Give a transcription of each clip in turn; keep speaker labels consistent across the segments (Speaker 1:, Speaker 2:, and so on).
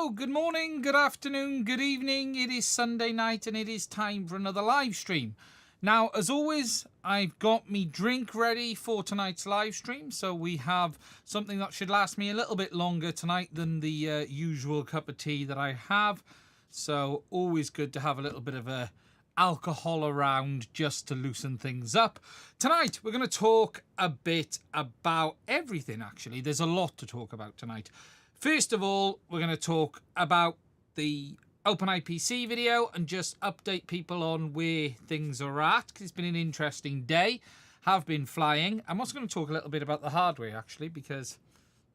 Speaker 1: Hello, good morning, good afternoon, good evening. It is Sunday night and it is time for another live stream. Now, as always, I've got me drink ready for tonight's live stream. So we have something that should last me a little bit longer tonight than the usual cup of tea that I have. So always good to have a little bit of alcohol around just to loosen things up. Tonight, we're going to talk a bit about everything, actually. There's a lot to talk about tonight. First of all, we're going to talk about the OpenIPC video and just update people on where things are at, because it's been an interesting day. Have been flying. I'm also going to talk a little bit about the hardware, actually, because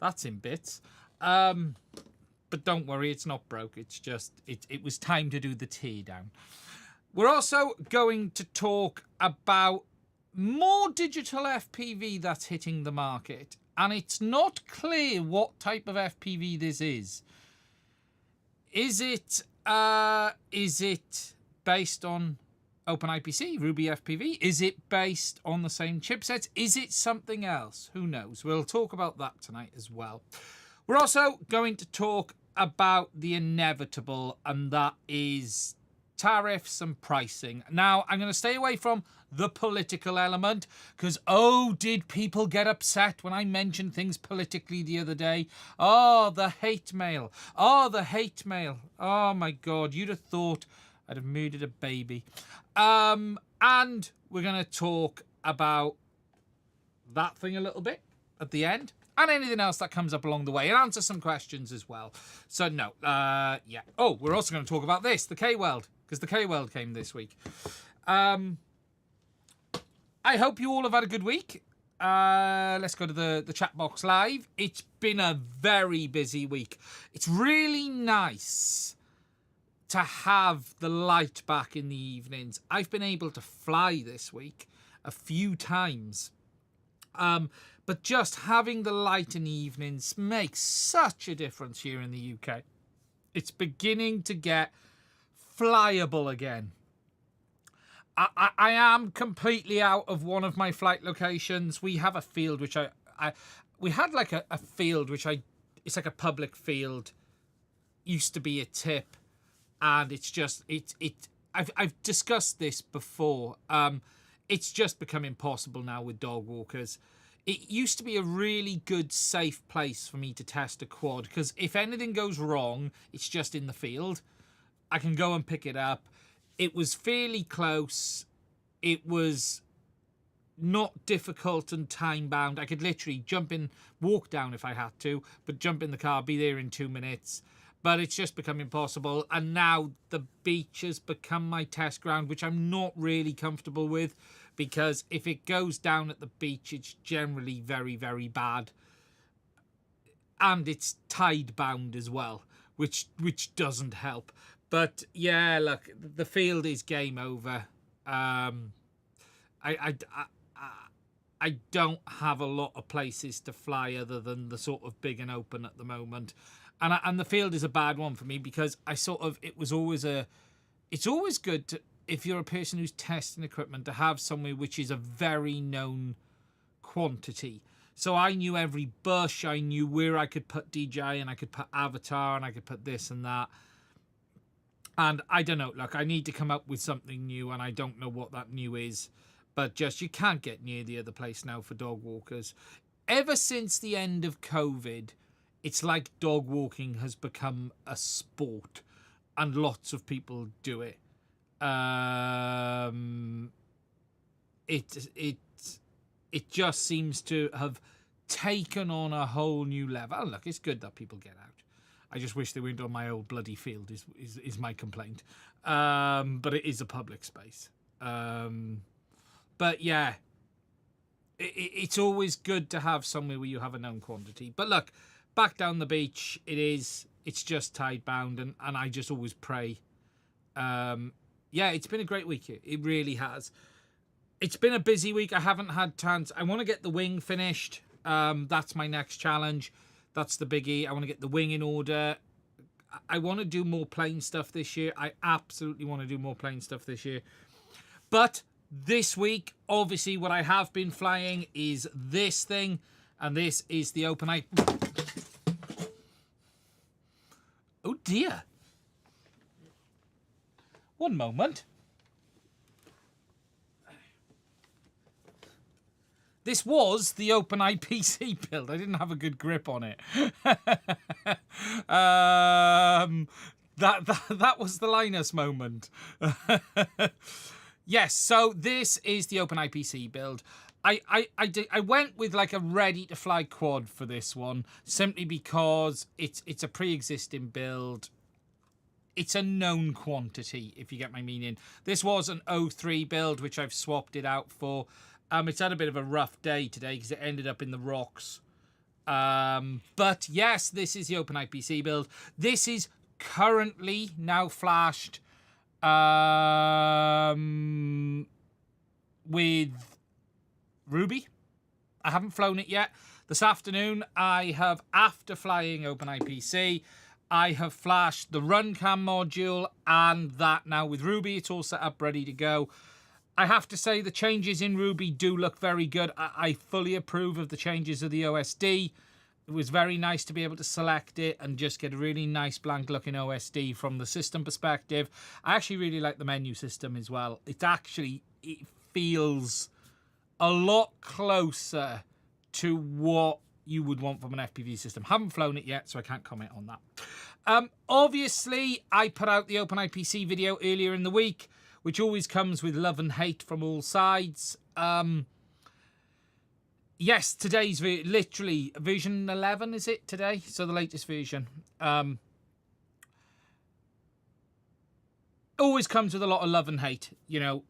Speaker 1: that's in bits. But don't worry, it's not broke. It's just, it was time to do the tear down. We're also going to talk about more digital FPV that's hitting the market. And it's not clear what type of FPV this is. Is it based on OpenIPC, Ruby FPV? Is it based on the same chipsets? Is it something else? Who knows? We'll talk about that tonight as well. We're also going to talk about the inevitable, and that is tariffs and pricing. Now, I'm going to stay away from the political element because, oh, did people get upset when I mentioned things politically the other day? Oh, the hate mail. Oh, the hate mail. Oh, my God. You'd have thought I'd have murdered a baby. And we're going to talk about that thing a little bit at the end. And anything else that comes up along the way, and answer some questions as well. So, no, yeah. Oh, we're also going to talk about this, the K-Weld, because the K-Weld came this week. I hope you all have had a good week. Let's go to the chat box live. It's been a very busy week. It's really nice to have the light back in the evenings. I've been able to fly this week a few times. But just having the light in the evenings makes such a difference here in the UK. It's beginning to get flyable again. I am completely out of one of my flight locations. We have a field which we had like a field which it's like a public field. Used to be a tip, and it's just I've discussed this before. It's just become impossible now with dog walkers. It used to be a really good, safe place for me to test a quad, because if anything goes wrong, it's just in the field. I can go and pick it up. It was fairly close. It was not difficult and time-bound. I could literally jump in, walk down if I had to, but jump in the car, be there in 2 minutes. But it's just become impossible. And now the beach has become my test ground, which I'm not really comfortable with, because if it goes down at the beach, it's generally very, very bad. And it's tide-bound as well, which doesn't help. But yeah, look, the field is game over. I don't have a lot of places to fly other than the sort of big and open at the moment. And the field is a bad one for me, because it's always good to, if you're a person who's testing equipment, to have somewhere which is a very known quantity. So I knew every bush, I knew where I could put DJI, and I could put Avatar, and I could put this and that. And I don't know, look, I need to come up with something new, and I don't know what that new is. But just, you can't get near the other place now for dog walkers. Ever since the end of COVID, it's like dog walking has become a sport, and lots of people do it. It just seems to have taken on a whole new level. And look, it's good that people get out. I just wish they weren't on my old bloody field is my complaint. But it is a public space. But yeah, it's always good to have somewhere where you have a known quantity. But look, back down the beach, it's just tide bound, and I just always pray. Yeah, it's been a great week here. It really has. It's been a busy week. I haven't had chance. I want to get the wing finished. That's my next challenge. That's the biggie. I want to get the wing in order. I want to do more plane stuff this year. I absolutely want to do more plane stuff this year. But this week, obviously, what I have been flying is this thing. And this is the OpenIPC. Oh dear. One moment. This was the OpenIPC build. I didn't have a good grip on it. That was the Linus moment. Yes, so this is the OpenIPC build. I went with like a ready-to-fly quad for this one, simply because it's a pre-existing build. It's a known quantity, if you get my meaning. This was an 03 build, which I've swapped it out for. It's had a bit of a rough day today because it ended up in the rocks. But yes, this is the OpenIPC build. This is currently now flashed with Ruby. I haven't flown it yet. This afternoon, I have, after flying OpenIPC, I have flashed the Runcam module and that now with Ruby. It's all set up, ready to go. I have to say the changes in Ruby do look very good. I fully approve of the changes of the OSD. It was very nice to be able to select it and just get a really nice blank looking OSD from the system perspective. I actually really like the menu system as well. It feels a lot closer to what you would want from an FPV system. Haven't flown it yet, so I can't comment on that. Obviously, I put out the OpenIPC video earlier in the week, which always comes with love and hate from all sides. Yes, today's literally version 11, is it today? So the latest version. Always comes with a lot of love and hate. You know,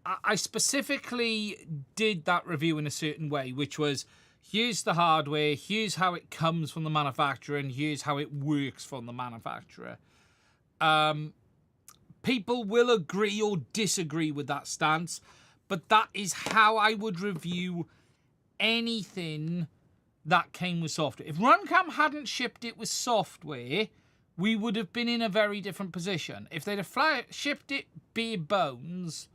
Speaker 1: I specifically did that review in a certain way, which was, here's the hardware, here's how it comes from the manufacturer, and here's how it works from the manufacturer. People will agree or disagree with that stance, but that is how I would review anything that came with software. If Runcam hadn't shipped it with software, we would have been in a very different position. If they'd have shipped it bare bones,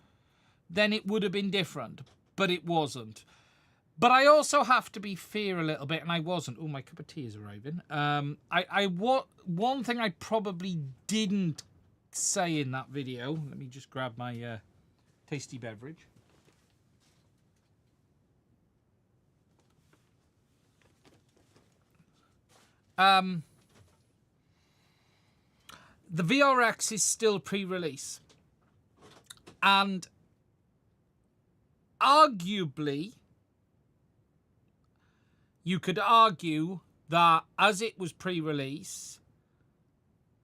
Speaker 1: then it would have been different, but it wasn't. But I also have to be fair a little bit, and I wasn't. Oh, my cup of tea is arriving. One thing I probably didn't say in that video, let me just grab my tasty beverage. The VRX is still pre-release, and arguably you could argue that as it was pre-release,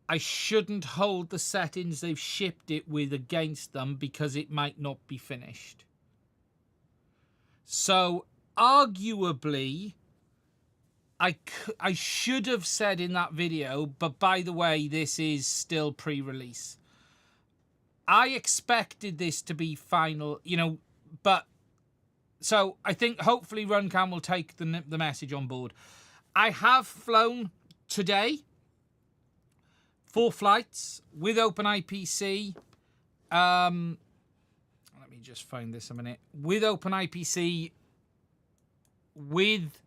Speaker 1: I shouldn't hold the settings they've shipped it with against them because it might not be finished. So arguably, I should have said in that video, but by the way, this is still pre-release. I expected this to be final, you know, but so I think hopefully Runcam will take the message on board. I have flown today 4 flights with OpenIPC. Let me just find this a minute. With OpenIPC, with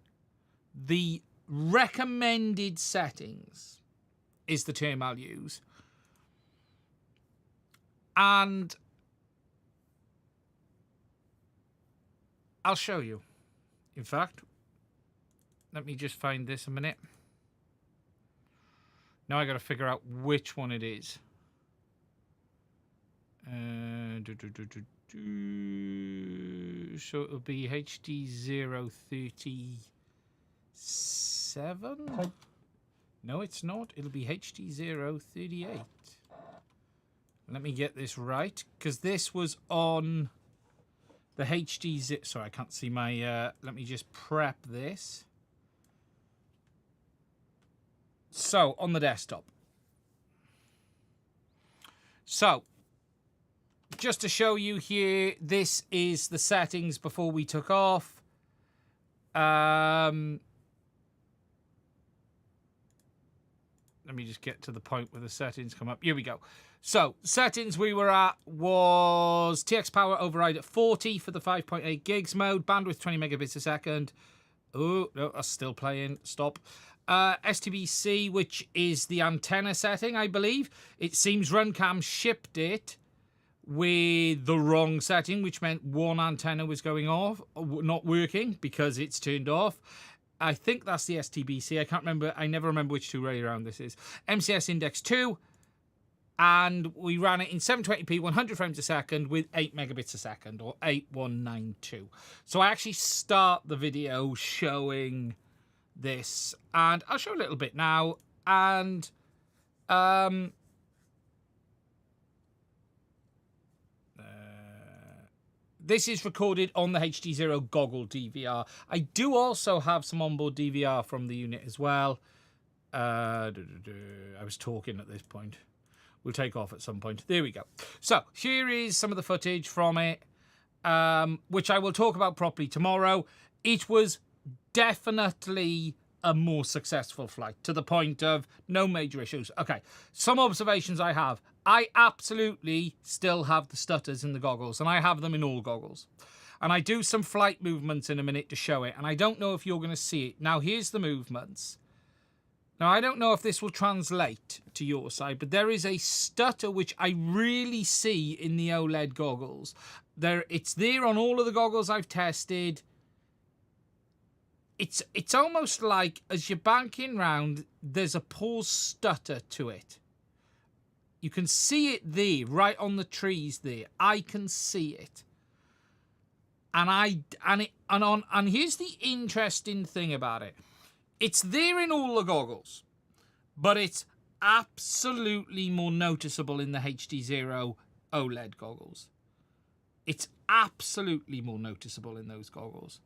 Speaker 1: the recommended settings is the term I'll use. And I'll show you. In fact, let me just find this a minute. Now I got to figure out which one it is. So it'll be HD037. No, it's not. It'll be HD038. Let me get this right, because this was on the HD. Sorry, I can't see my. Let me just prep this. So on the desktop. So just to show you here, this is the settings before we took off. Let me just get to the point where the settings come up. Here we go. So settings we were at was TX power override at 40 for the 5.8 gigs mode, bandwidth 20 megabits a second. Oh, no, that's still playing. Stop. STBC, which is the antenna setting, I believe. It seems Runcam shipped it with the wrong setting, which meant one antenna was going off, not working because it's turned off. I think that's the STBC. I can't remember. I never remember which two-way around this is. MCS index 2. And we ran it in 720p, 100 frames a second with 8 megabits a second, or 8192. So I actually start the video showing this, and I'll show a little bit now. And this is recorded on the HD0 goggle DVR. I do also have some onboard DVR from the unit as well. I was talking at this point. We'll take off at some point. There we go. So here is some of the footage from it, which I will talk about properly tomorrow. It was definitely a more successful flight, to the point of no major issues. Okay, some observations I have. I absolutely still have the stutters in the goggles, and I have them in all goggles. And I do some flight movements in a minute to show it, and I don't know if you're going to see it. Now, here's the movements. Now, I don't know if this will translate to your side, but there is a stutter which I really see in the OLED goggles. It's there on all of the goggles I've tested. It's almost like as you're banking round, there's a pause stutter to it. You can see it there, right on the trees there. I can see it. And here's the interesting thing about it. It's there in all the goggles, but it's absolutely more noticeable in the HD0 OLED goggles. It's absolutely more noticeable in those goggles.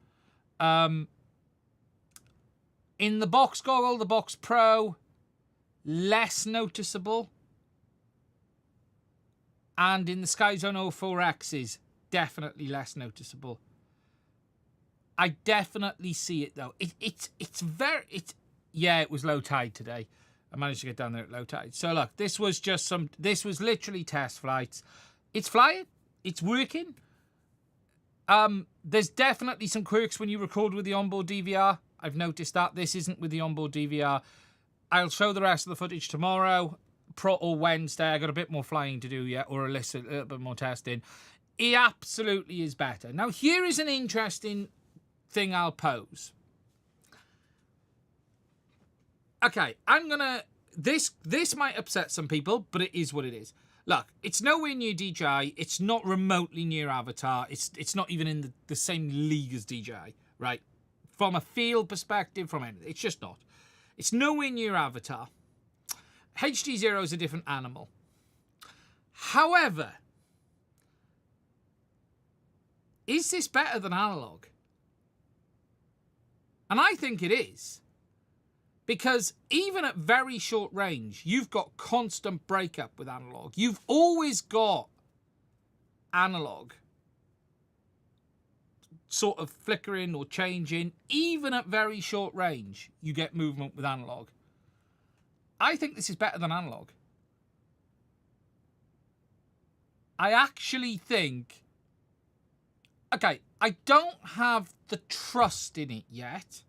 Speaker 1: In the box goggle, the Box Pro, less noticeable. And in the Skyzone 04X's, definitely less noticeable. I definitely see it though. Yeah, it was low tide today. I managed to get down there at low tide. So look, this was literally test flights. It's flying. It's working. There's definitely some quirks when you record with the onboard DVR. I've noticed that. This isn't with the onboard DVR. I'll show the rest of the footage tomorrow or Wednesday. I got a bit more flying to do yet, or a little bit more testing. It absolutely is better. Now, here is an interesting thing I'll pose. Okay, this might upset some people, but it is what it is. Look, it's nowhere near DJI. It's not remotely near Avatar. It's not even in the same league as DJI, right? From a field perspective, from anything, it's just not. It's nowhere near Avatar. HD0 is a different animal. However, is this better than analog? And I think it is. Because even at very short range, you've got constant breakup with analog. You've always got analog sort of flickering or changing. Even at very short range, you get movement with analog. I think this is better than analog. I actually think... Okay, I don't have the trust in it yet.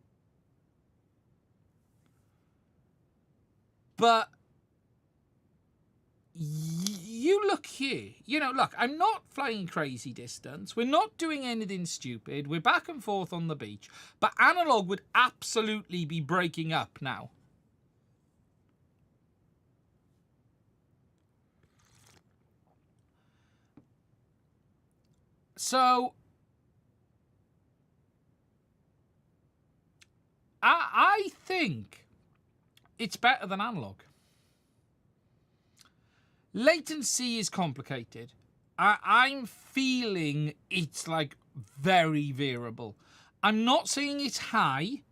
Speaker 1: But you look here. You know, look, I'm not flying crazy distance. We're not doing anything stupid. We're back and forth on the beach. But analog would absolutely be breaking up now. So I think it's better than analog. Latency is complicated. I'm feeling it's like very variable. I'm not saying it's high.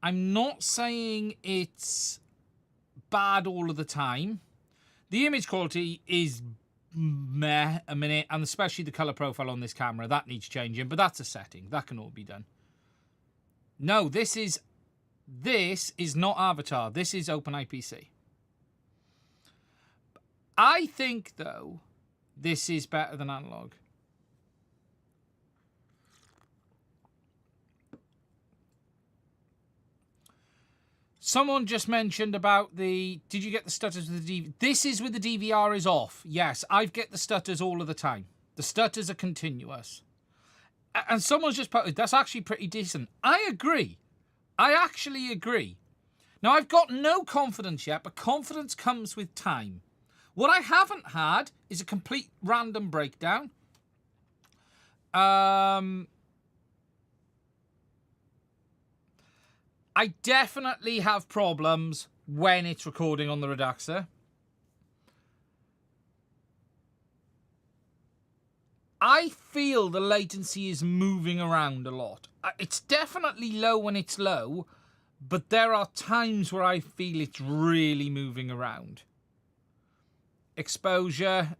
Speaker 1: I'm not saying it's bad all of the time. The image quality is meh a minute, and especially the color profile on this camera, that needs changing, but that's a setting. That can all be done. No, this is not Avatar. This is OpenIPC. I think, though, this is better than analog. Someone just mentioned about the... Did you get the stutters with the DVR? This is with the DVR is off. Yes, I get the stutters all of the time. The stutters are continuous. And someone's just put, that's actually pretty decent. I agree. I actually agree. Now, I've got no confidence yet, but confidence comes with time. What I haven't had is a complete random breakdown. I definitely have problems when it's recording on the Reduxer. I feel the latency is moving around a lot. It's definitely low when it's low, but there are times where I feel it's really moving around. Exposure,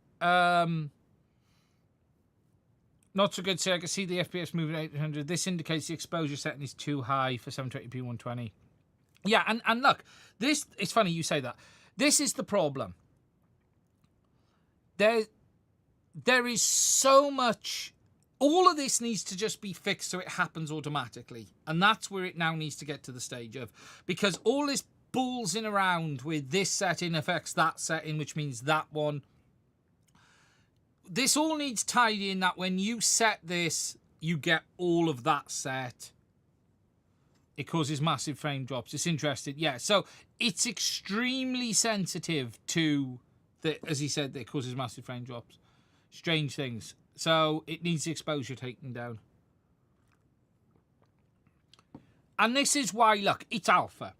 Speaker 1: not so good. So I can see the FPS moving 800. This indicates the exposure setting is too high for 720p 120. Yeah, and look, this, it's funny you say that. This is the problem. There is so much. All of this needs to just be fixed so it happens automatically. And that's where it now needs to get to the stage of. Because all this ballsing around with this setting affects that setting, which means that one. This all needs tidying that when you set this, you get all of that set. It causes massive frame drops. It's interesting. Yeah, so it's extremely sensitive to, as he said, that it causes massive frame drops. Strange things. So it needs the exposure taken down. And this is why, look, it's alpha.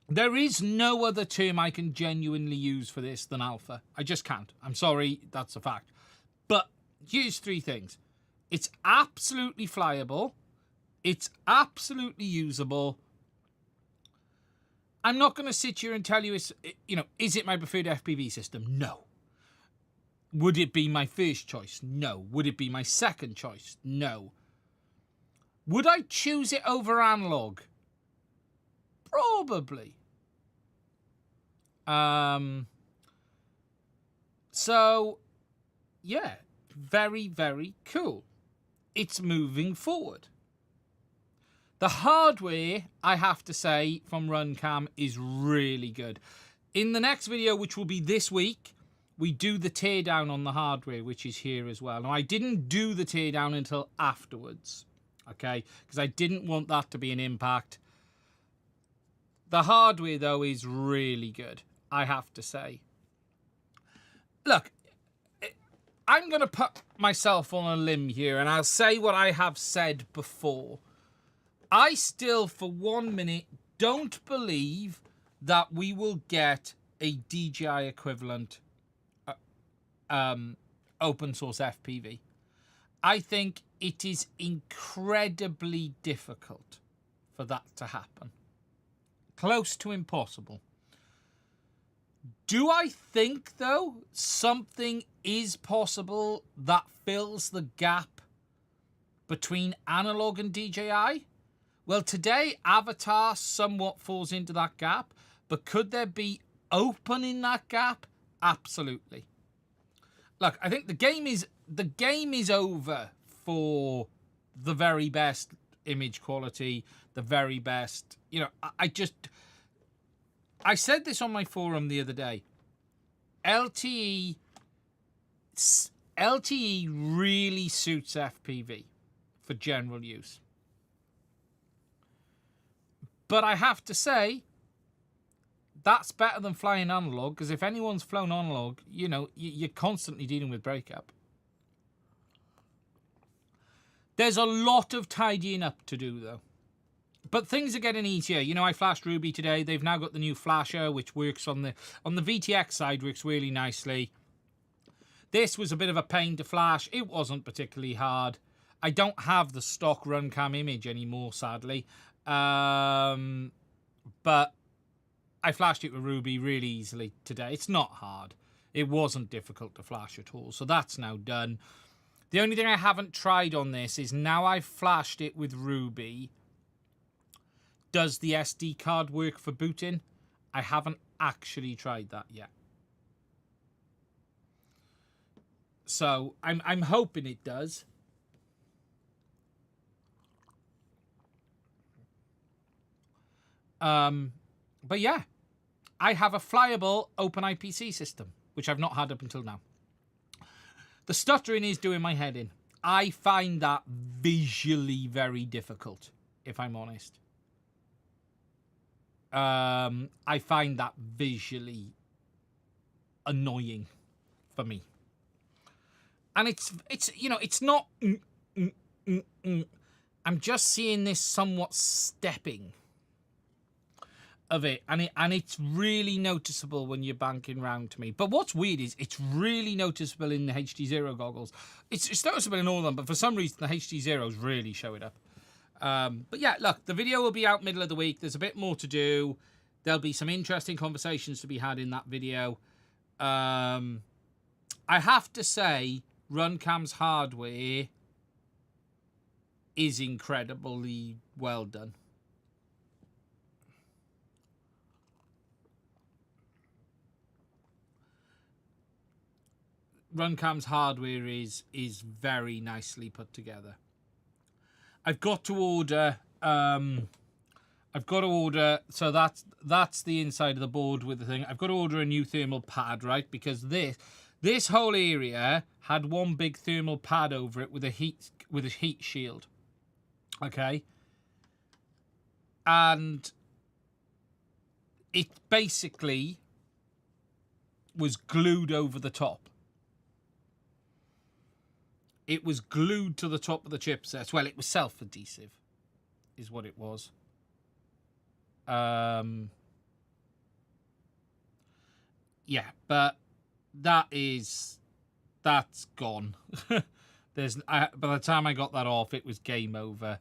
Speaker 1: There is no other term I can genuinely use for this than alpha. I just can't. I'm sorry, that's a fact. But here's three things. It's absolutely flyable. It's absolutely usable. I'm not going to sit here and tell you, is it my preferred FPV system? No. Would it be my first choice? No. Would it be my second choice? No. Would I choose it over analog? Probably. So, yeah, very, very cool. It's moving forward. The hardware, I have to say, from Runcam is really good. In the next video, which will be this week, we do the teardown on the hardware, which is here as well. Now, I didn't do the teardown until afterwards, okay? Because I didn't want that to be an impact. The hardware, though, is really good, I have to say. Look, I'm going to put myself on a limb here, and I'll say what I have said before. I still, for 1 minute, don't believe that we will get a DJI equivalent open source FPV. I think it is incredibly difficult for that to happen. Close to impossible. Do I think, though, something is possible that fills the gap between analog and DJI? Well, today, Avatar somewhat falls into that gap, but could there be open in that gap? Absolutely. Look, I think the game is over for the very best image quality, the very best. I said this on my forum the other day. LTE really suits FPV for general use. But I have to say, that's better than flying analog, because if anyone's flown analog, you're constantly dealing with breakup. There's a lot of tidying up to do, though. But things are getting easier. I flashed Ruby today. They've now got the new flasher, which works on the VTX side, works really nicely. This was a bit of a pain to flash. It wasn't particularly hard. I don't have the stock Runcam image anymore, sadly. But I flashed it with Ruby really easily today. It's not hard. It wasn't difficult to flash at all. So that's now done. The only thing I haven't tried on this is now I've flashed it with Ruby. Does the SD card work for booting? I haven't actually tried that yet. So I'm hoping it does. But yeah, I have a flyable OpenIPC system, which I've not had up until now. The stuttering is doing my head in. I find that visually very difficult, if I'm honest. I find that visually annoying for me. And it's you know, it's not... I'm just seeing this somewhat stepping of it, and it's really noticeable when you're banking round to me. But what's weird is it's really noticeable in the HD0 goggles. It's noticeable in all of them, but for some reason the HD0s really show it up. But yeah, look, the video will be out middle of the week. There's a bit more to do. There'll be some interesting conversations to be had in that video. I have to say, Runcam's hardware is incredibly well done. Runcam's hardware is very nicely put together. I've got to order. So that's the inside of the board with the thing. I've got to order a new thermal pad, right? Because this whole area had one big thermal pad over it with a heat shield. Okay. And it basically was glued over the top. It was glued to the top of the chipset. Well, it was self-adhesive, is what it was. Yeah, but that's gone. By the time I got that off, it was game over.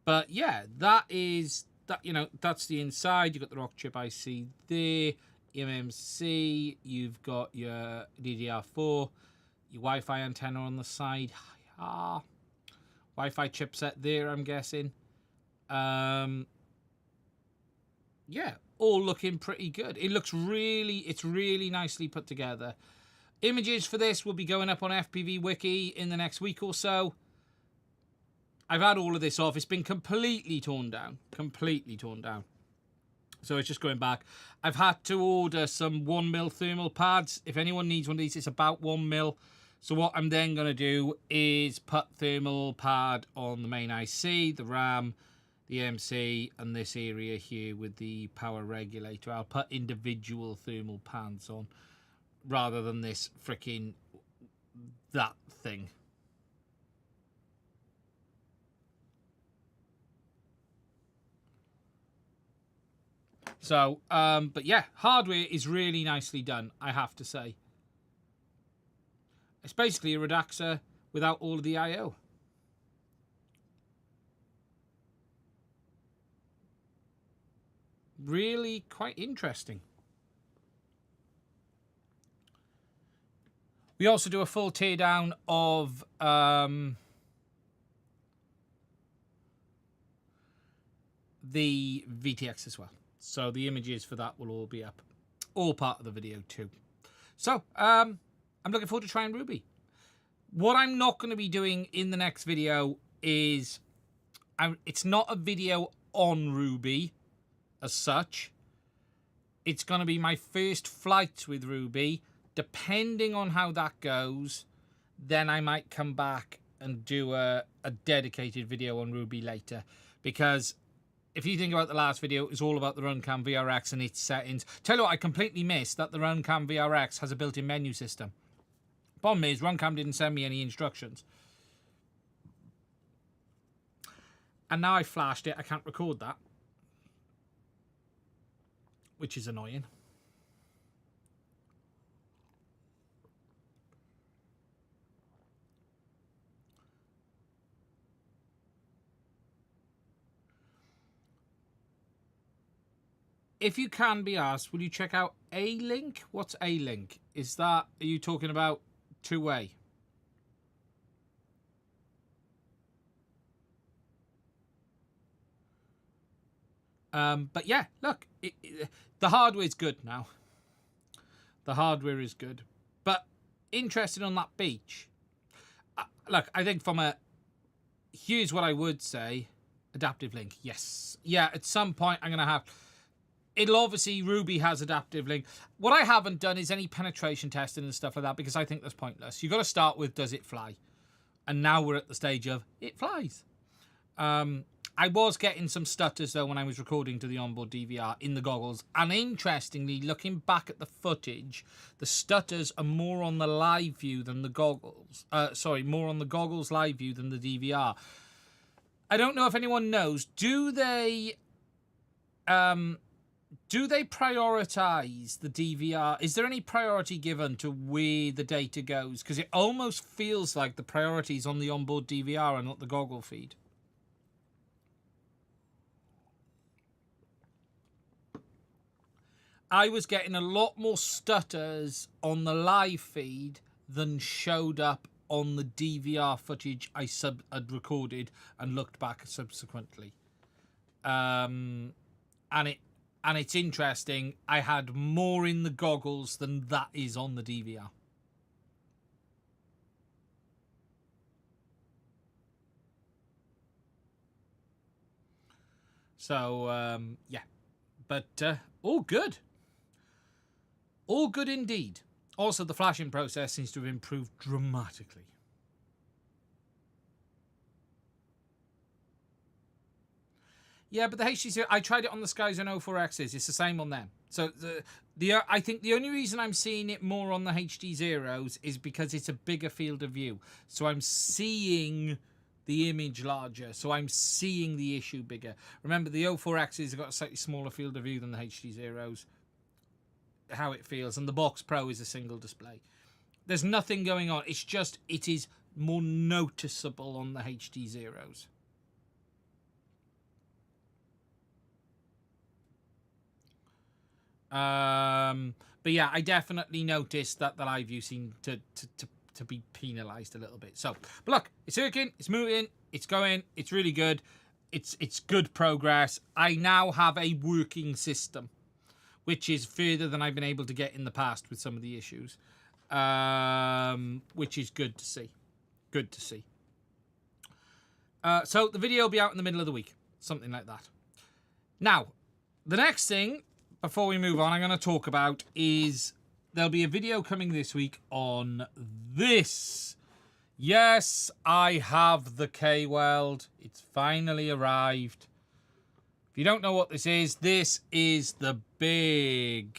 Speaker 1: But yeah, that's the inside. You've got the rock chip IC there, MMC. You've got your DDR4. Your Wi-Fi antenna on the side. Wi-Fi chipset there, I'm guessing. Yeah, all looking pretty good. It's really nicely put together. Images for this will be going up on FPV Wiki in the next week or so. I've had all of this off. It's been completely torn down. So it's just going back. I've had to order some 1mm thermal pads. If anyone needs one of these, it's about 1mm. So what I'm then going to do is put thermal pad on the main IC, the RAM, the MC, and this area here with the power regulator. I'll put individual thermal pads on rather than this freaking that thing. So, but yeah, hardware is really nicely done, I have to say. It's basically a Redaxer without all of the I/O. Really quite interesting. We also do a full teardown of the VTX as well. So the images for that will all be up. All part of the video too. So, I'm looking forward to trying Ruby. What I'm not going to be doing in the next video is... it's not a video on Ruby as such. It's going to be my first flight with Ruby. Depending on how that goes, then I might come back and do a dedicated video on Ruby later. Because if you think about the last video, it's all about the Runcam VRX and its settings. Tell you what, I completely missed that the Runcam VRX has a built-in menu system. Problem is, Runcam didn't send me any instructions. And now I flashed it, I can't record that. Which is annoying. If you can be asked, will you check out A-Link? What's A-Link? Is that, are you talking about two-way? But yeah, look, the hardware's good now. The hardware is good. But interested on that beach. Look, I think from a, here's what I would say. Adaptive link, yes. Yeah, at some point I'm going to have... it'll obviously, Ruby has adaptive link. What I haven't done is any penetration testing and stuff like that, because I think that's pointless. You've got to start with, does it fly? And now we're at the stage of, it flies. I was getting some stutters, though, when I was recording to the onboard DVR in the goggles. And interestingly, looking back at the footage, the stutters are more on the live view than the goggles. More on the goggles live view than the DVR. I don't know if anyone knows, do they prioritize the DVR? Is there any priority given to where the data goes? Because it almost feels like the priority is on the onboard DVR and not the goggle feed. I was getting a lot more stutters on the live feed than showed up on the DVR footage I had recorded and looked back subsequently. And it's interesting. I had more in the goggles than that is on the DVR. So, yeah. But all good. All good indeed. Also, the flashing process seems to have improved dramatically. Yeah, but the HTC, I tried it on the Skyzone 04Xs. It's the same on them. So I think the only reason I'm seeing it more on the HD Zeros is because it's a bigger field of view. So I'm seeing the image larger. So I'm seeing the issue bigger. Remember, the 04Xs have got a slightly smaller field of view than the HD Zeros. How it feels. And the Box Pro is a single display. There's nothing going on. It's just, it is more noticeable on the HD Zeros. But yeah, I definitely noticed that the live view seemed to be penalized a little bit. So, but look, it's working, it's moving, it's going, it's really good. It's good progress. I now have a working system, which is further than I've been able to get in the past with some of the issues, which is good to see. Good to see. So the video will be out in the middle of the week, something like that. Now, the next thing, before we move on, I'm going to talk about is there'll be a video coming this week on this. Yes, I have the K-Weld. It's finally arrived. If you don't know what this is the big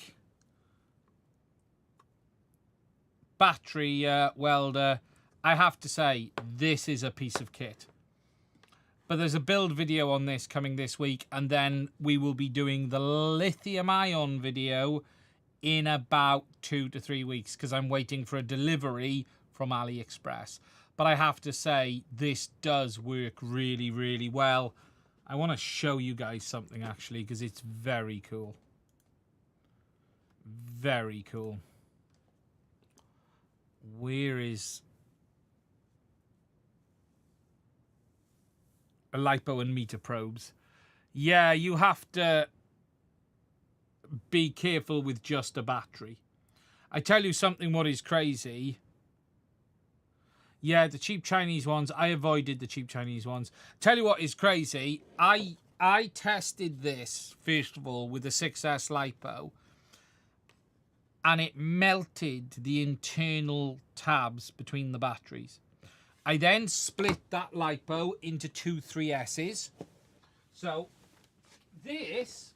Speaker 1: battery welder. I have to say, this is a piece of kit. But there's a build video on this coming this week, and then we will be doing the lithium-ion video in about 2 to 3 weeks, because I'm waiting for a delivery from AliExpress. But I have to say, this does work really, really well. I want to show you guys something, actually, because it's very cool. Very cool. Where is a lipo and meter probes? Yeah, you have to be careful with just a battery. I tell you something, what is crazy. Yeah, the cheap Chinese ones, I avoided the cheap Chinese ones. Tell you what is crazy. I tested this, first of all, with a 6S lipo, and it melted the internal tabs between the batteries. I then split that lipo into 2 3Ss. So this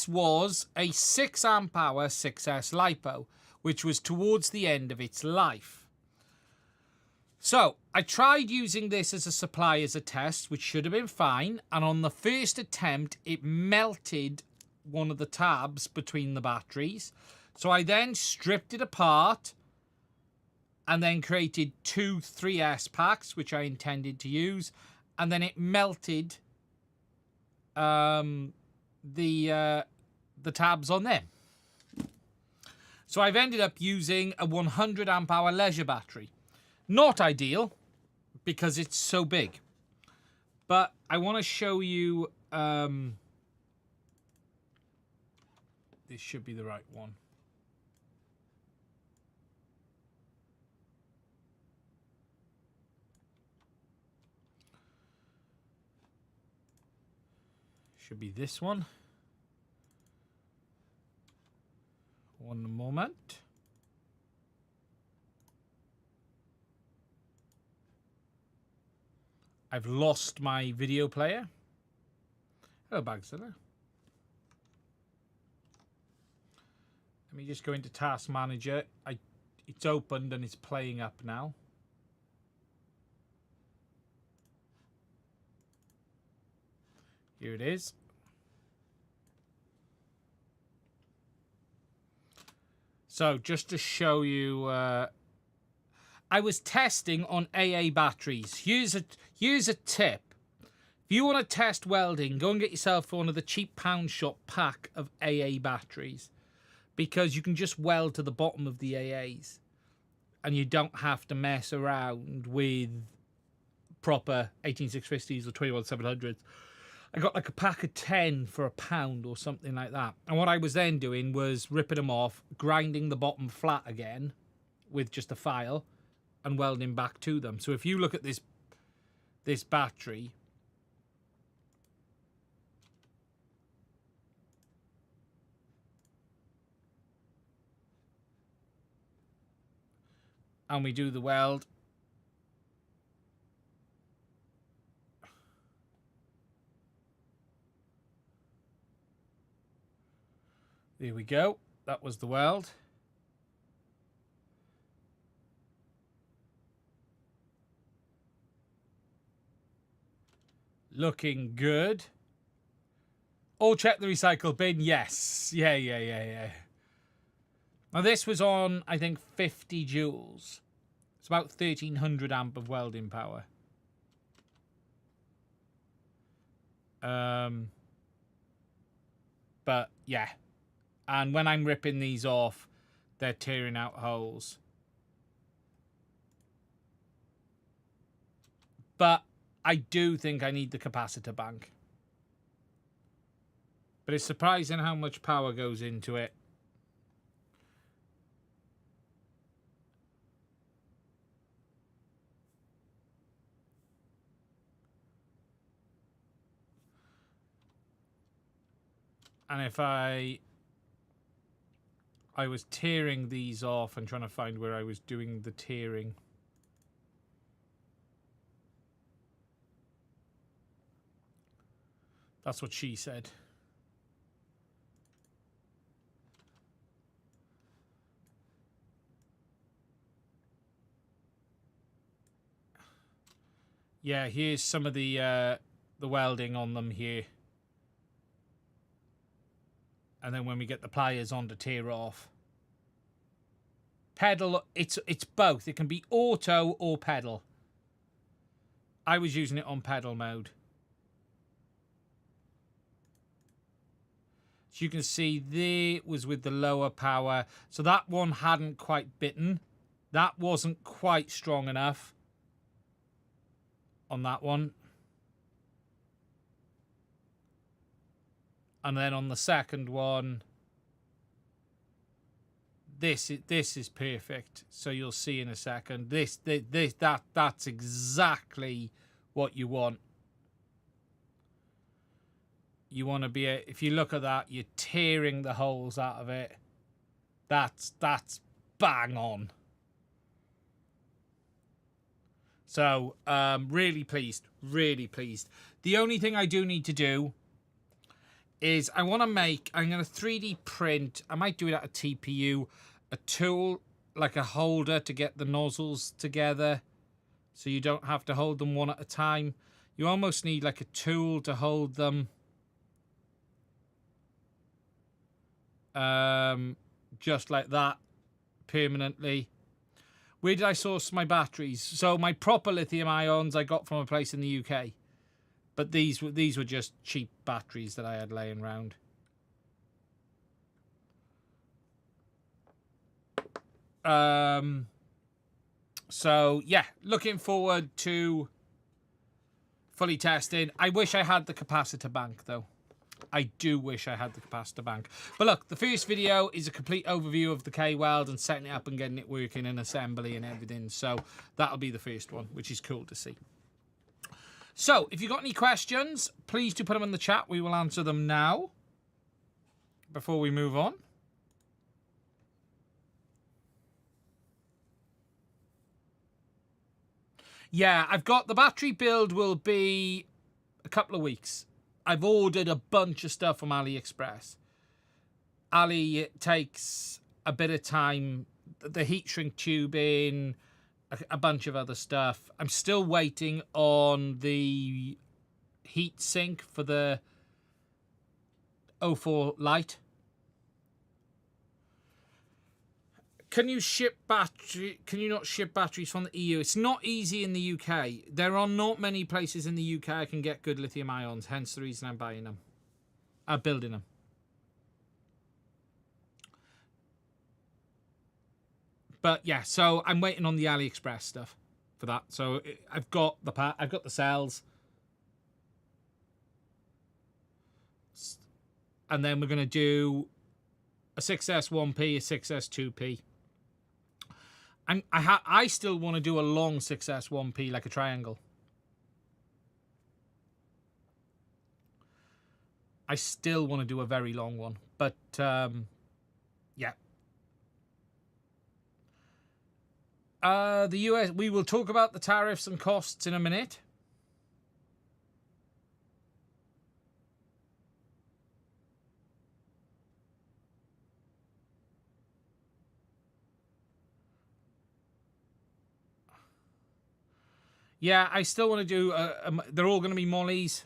Speaker 1: was a 6 amp hour 6S lipo, which was towards the end of its life. So I tried using this as a supply as a test, which should have been fine. And on the first attempt, it melted one of the tabs between the batteries. So I then stripped it apart and then created 2 3S packs, which I intended to use. And then it melted the tabs on them. So I've ended up using a 100 amp hour leisure battery. Not ideal, because it's so big. But I want to show you... this should be the right one. Should be this one. One moment. I've lost my video player. Hello, Bagzilla. Let me just go into Task Manager. It's opened and it's playing up now. Here it is. So just to show you, I was testing on AA batteries. Here's a tip. If you want to test welding, go and get yourself one of the cheap pound shop pack of AA batteries, because you can just weld to the bottom of the AAs and you don't have to mess around with proper 18650s or 21700s. I got like a pack of 10 for £1 or something like that. And what I was then doing was ripping them off, grinding the bottom flat again with just a file and welding back to them. So if you look at this battery, and we do the weld, there we go. That was the weld. Looking good. All check the recycle bin. Yes. Yeah. Now this was on, I think, 50 joules. It's about 1300 amp of welding power. But yeah. And when I'm ripping these off, they're tearing out holes. But I do think I need the capacitor bank. But it's surprising how much power goes into it. And if I was tearing these off and trying to find where I was doing the tearing. That's what she said. Yeah, here's some of the welding on them here. And then when we get the pliers on to tear off. Pedal, it's both. It can be auto or pedal. I was using it on pedal mode. So you can see there was with the lower power. So that one hadn't quite bitten. That wasn't quite strong enough on that one. And then on the second one, this is perfect. So you'll see in a second. That's exactly what you want. You want to be if you look at that, you're tearing the holes out of it. That's bang on. So really pleased, really pleased. The only thing I do need to do is I'm going to 3D print, I might do it at a TPU, a tool, like a holder to get the nozzles together so you don't have to hold them one at a time. You almost need like a tool to hold them. Just like that, permanently. Where did I source my batteries? So my proper lithium ions I got from a place in the UK. But these were just cheap batteries that I had laying around. So yeah, looking forward to fully testing. I wish I had the capacitor bank though. I do wish I had the capacitor bank. But look, the first video is a complete overview of the K-Weld and setting it up and getting it working and assembly and everything. So that'll be the first one, which is cool to see. So, if you've got any questions, please do put them in the chat. We will answer them now before we move on. Yeah, I've got the battery build will be a couple of weeks. I've ordered a bunch of stuff from AliExpress. It takes a bit of time. The heat shrink tubing, a bunch of other stuff. I'm still waiting on the heat sink for the 04 Lite. Can you not ship batteries from the EU? It's not easy in the UK. There are not many places in the UK I can get good lithium ions, hence the reason I'm buying them. Building them. But yeah, so I'm waiting on the AliExpress stuff for that. So I've got the cells. And then we're going to do a 6S1P, a 6S2P. I still want to do a long 6S1P, like a triangle. I still want to do a very long one, but yeah. The US, we will talk about the tariffs and costs in a minute. Yeah, I still want to do, they're all going to be mollies,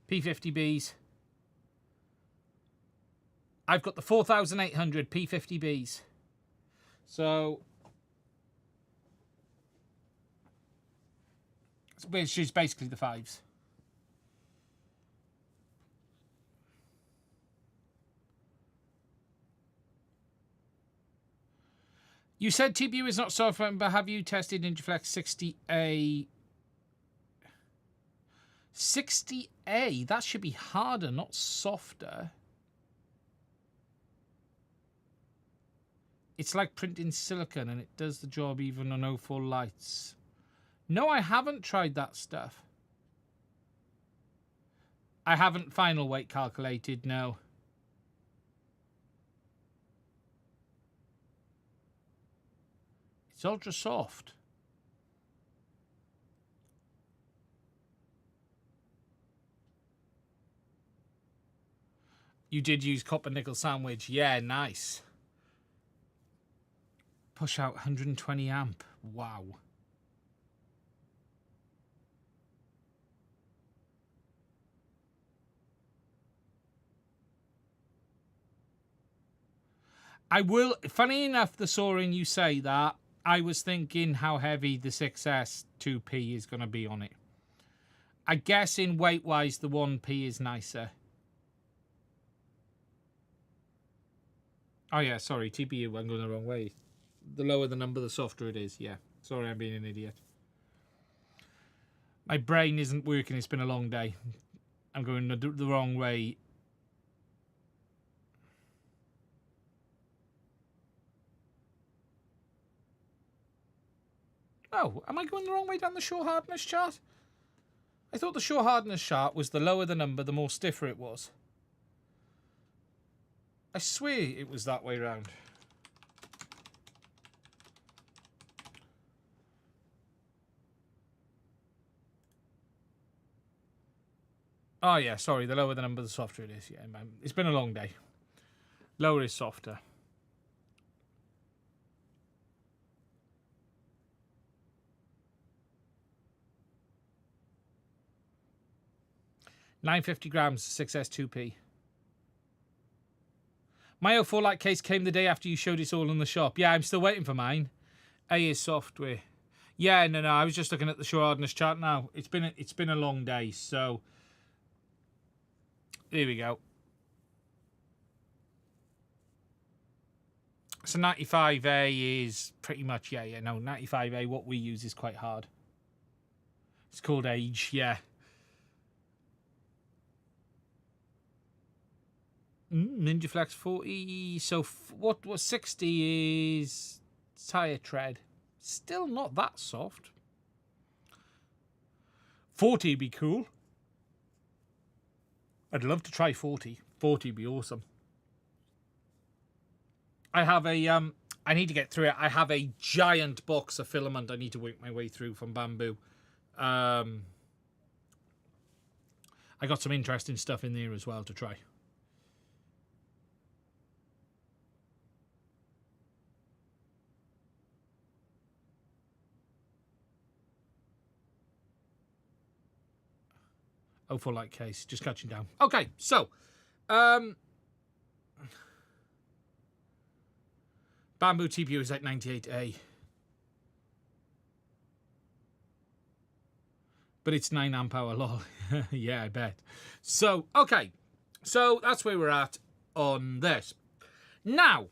Speaker 1: P50Bs. I've got the 4,800 P50Bs. So, which is basically the 5s. You said TPU is not soft, but have you tested NinjaFlex 60A? 60A? That should be harder, not softer. It's like printing silicon, and it does the job even on 04 lights. No, I haven't tried that stuff. I haven't final weight calculated, no. It's ultra soft. You did use copper nickel sandwich. Yeah, nice. Push out 120 amp. Wow. I will, funny enough, the soaring you say that, I was thinking how heavy the 6S2P is going to be on it. I guess in weight-wise, the 1P is nicer. Oh yeah, sorry, TPU, I'm going the wrong way. The lower the number, the softer it is, yeah. Sorry, I'm being an idiot. My brain isn't working, it's been a long day. I'm going the wrong way. Oh, am I going the wrong way down the shore hardness chart? I thought the shore hardness chart was the lower the number, the more stiffer it was. I swear it was that way round. Oh yeah, sorry, the lower the number, the softer it is. Yeah, it's been a long day. Lower is softer. $950 6S2P. My 04 light case came the day after you showed it all in the shop. Yeah, I'm still waiting for mine. A is software. Yeah, no, I was just looking at the shore hardness chart now. It's been a long day, so here we go. So 95A is pretty much, yeah, no, 95A, what we use is quite hard. It's called age, yeah. NinjaFlex 40, so what 60 is tire tread. Still not that soft. 40 would be cool. I'd love to try 40. 40 would be awesome. I have a I need to get through it. I have a giant box of filament I need to work my way through from Bambu. I got some interesting stuff in there as well to try. Oh, full light case, just catching down. Okay, so Bambu TPU is at 98A. But it's 9 amp hour, lol. Yeah, I bet. So, okay. So that's where we're at on this. Now,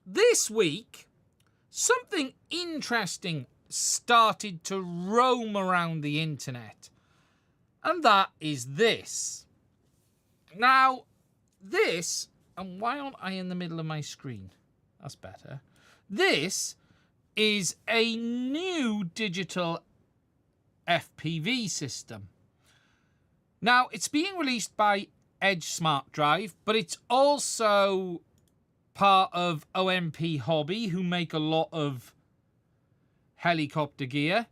Speaker 1: this week, something interesting started to roam around the internet. And that is this. Now, this, and why aren't I in the middle of my screen? That's better. This is a new digital FPV system. Now, it's being released by Edge Smart Drive, but it's also part of OMP Hobby, who make a lot of helicopter gear.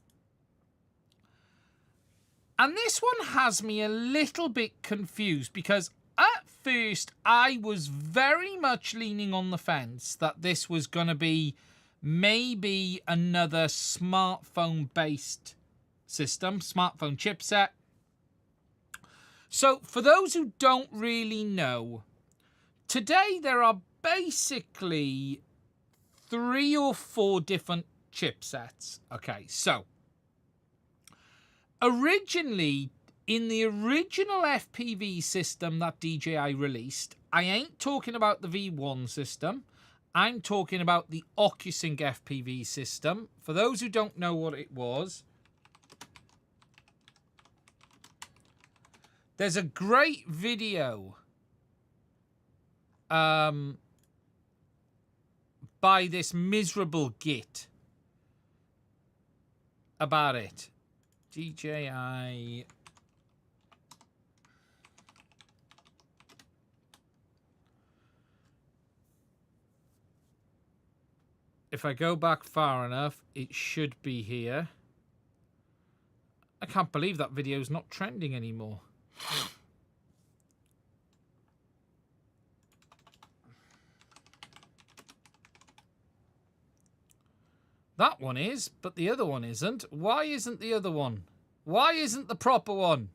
Speaker 1: And this one has me a little bit confused because at first I was very much leaning on the fence that this was going to be maybe another smartphone-based system, smartphone chipset. So for those who don't really know, today there are basically 3 or 4 different chipsets. Okay, so originally, in the original FPV system that DJI released, I ain't talking about the V1 system. I'm talking about the OcuSync FPV system. For those who don't know what it was, there's a great video by this miserable git about it. DJI. If I go back far enough, it should be here. I can't believe that video is not trending anymore. That one is, but the other one isn't. Why isn't the other one? Why isn't the proper one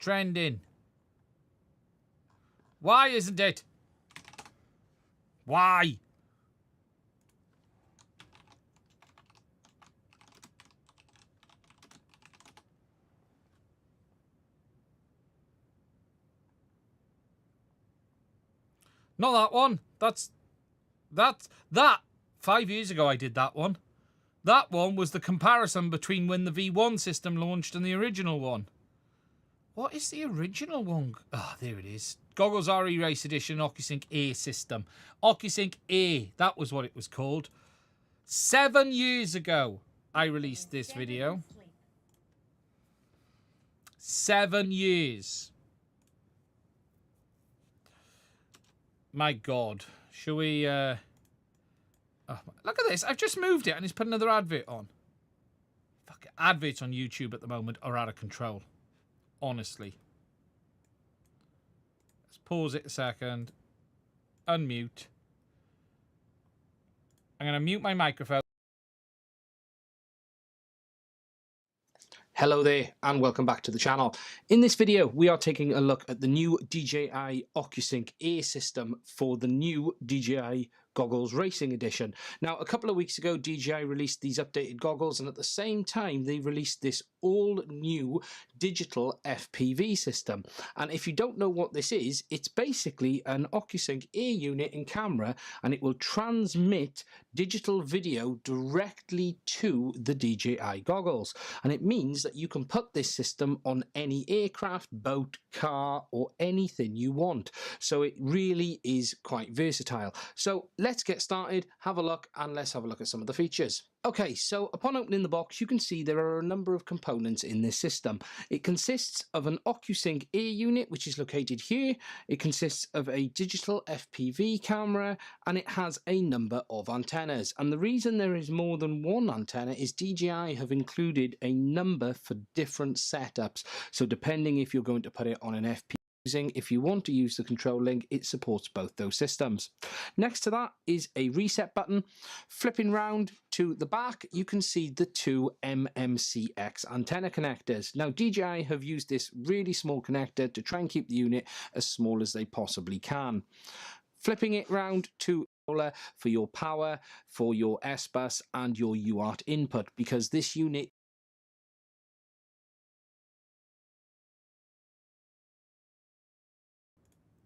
Speaker 1: trending? Why isn't it? Why? Not that one. That 5 years ago I did that one. That one was the comparison between when the V1 system launched and the original one. What is the original one? Ah, there it is. Goggles RE Race Edition OcuSync A system. OcuSync A, that was what it was called. 7 years ago I released this video. 7 years. My God. Shall we... Oh, look at this. I've just moved it and it's put another advert on. Fuck it. Adverts on YouTube at the moment are out of control. Honestly. Let's pause it a second. Unmute. I'm going to mute my microphone.
Speaker 2: Hello there and welcome back to the channel. In this video we are taking a look at the new DJI OcuSync A system for the new DJI Goggles Racing Edition. Now, a couple of weeks ago DJI released these updated goggles, and at the same time they released this all new digital FPV system. And if you don't know what this is, it's basically an OcuSync A unit and camera, and it will transmit digital video directly to the DJI goggles. And it means that you can put this system on any aircraft, boat, car, or anything you want. So it really is quite versatile. So let's get started, have a look, and let's have a look at some of the features. Okay, so upon opening the box, you can see there are a number of components in this system. It consists of an OcuSync air unit, which is located here. It consists of a digital FPV camera, and it has a number of antennas. And the reason there is more than one antenna is DJI have included a number for different setups. So depending if you're going to put it on an FPV, if you want to use the control link, it supports both those systems. Next to that is a reset button. Flipping round to the back, you can see the two MMCX antenna connectors. Now, DJI have used this really small connector to try and keep the unit as small as they possibly can. Flipping it round to for your power, for your S-Bus and your UART input, because this unit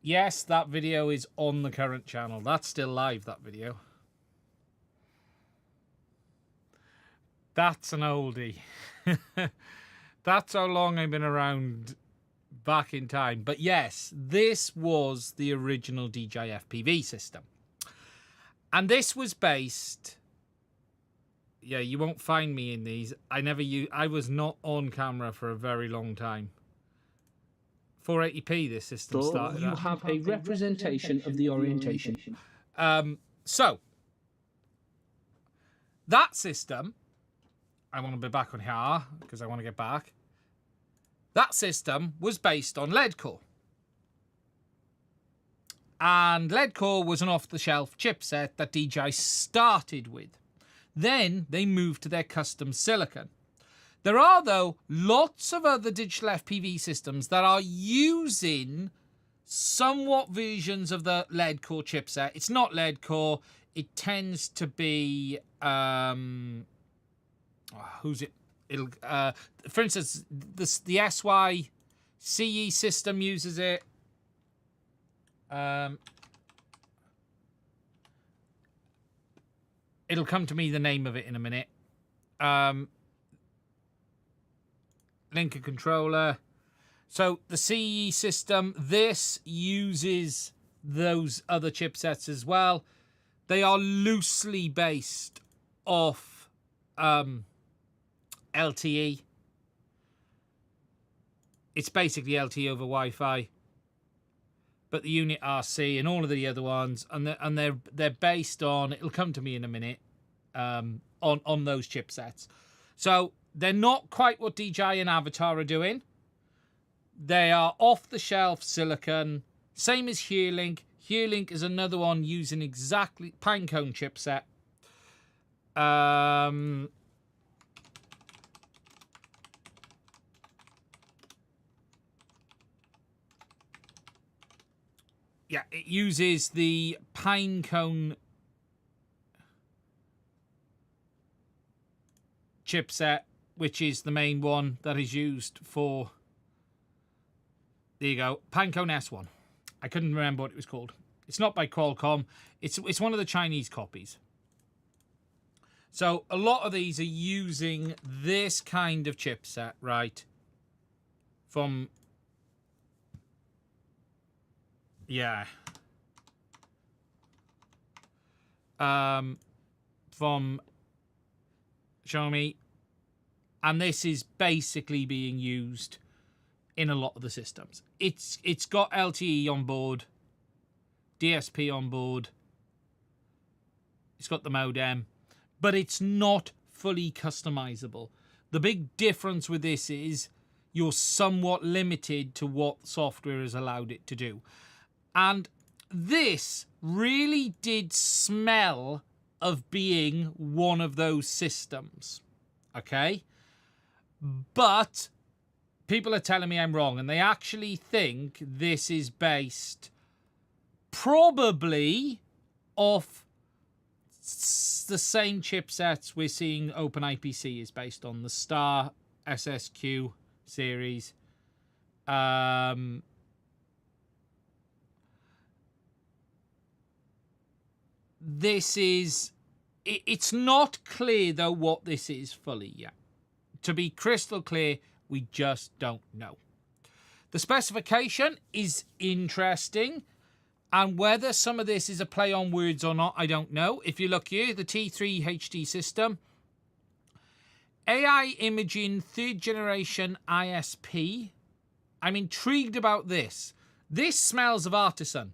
Speaker 1: Yes, that video is on the current channel. That's still live, that video. That's an oldie. That's how long I've been around back in time. But yes, this was the original DJI FPV system. And this was based... Yeah, you won't find me in these. I was not on camera for a very long time. 480p this system started.
Speaker 2: You have a representation of the orientation.
Speaker 1: So that system, I want to be back on here because I want to get back. That system was based on lead core. And lead core was an off-the-shelf chipset that DJI started with. Then they moved to their custom silicon. There are, though, lots of other digital FPV systems that are using somewhat versions of the lead core chipset. It's not lead core. It tends to be... who's it? For instance, the SYCE system uses it. It'll come to me the name of it in a minute. Linker controller. So the CE system, this uses those other chipsets as well. They are loosely based off LTE. It's basically LTE over Wi-Fi. But the unit RC and all of the other ones, and they're based on, it'll come to me in a minute, on those chipsets. So they're not quite what DJI and Avatar are doing. They are off-the-shelf silicon, same as HearLink. HearLink is another one using exactly Pinecone chipset. Yeah, it uses the Pinecone chipset, which is the main one that is used for... There you go, Pinecone S1. I couldn't remember what it was called. It's not by Qualcomm. It's one of the Chinese copies. So a lot of these are using this kind of chipset, right? From... Yeah. From Xiaomi. And this is basically being used in a lot of the systems. It's got LTE on board, DSP on board. It's got the modem, but it's not fully customizable. The big difference with this is you're somewhat limited to what software has allowed it to do. And this really did smell of being one of those systems. Okay? But people are telling me I'm wrong, and they actually think this is based probably off the same chipsets we're seeing OpenIPC is based on, the Star SSQ series. This is... It's not clear, though, what this is fully yet. To be crystal clear, we just don't know. The specification is interesting. And whether some of this is a play on words or not, I don't know. If you look here, the T3 HD system, AI imaging 3rd generation ISP. I'm intrigued about this. This smells of artisan.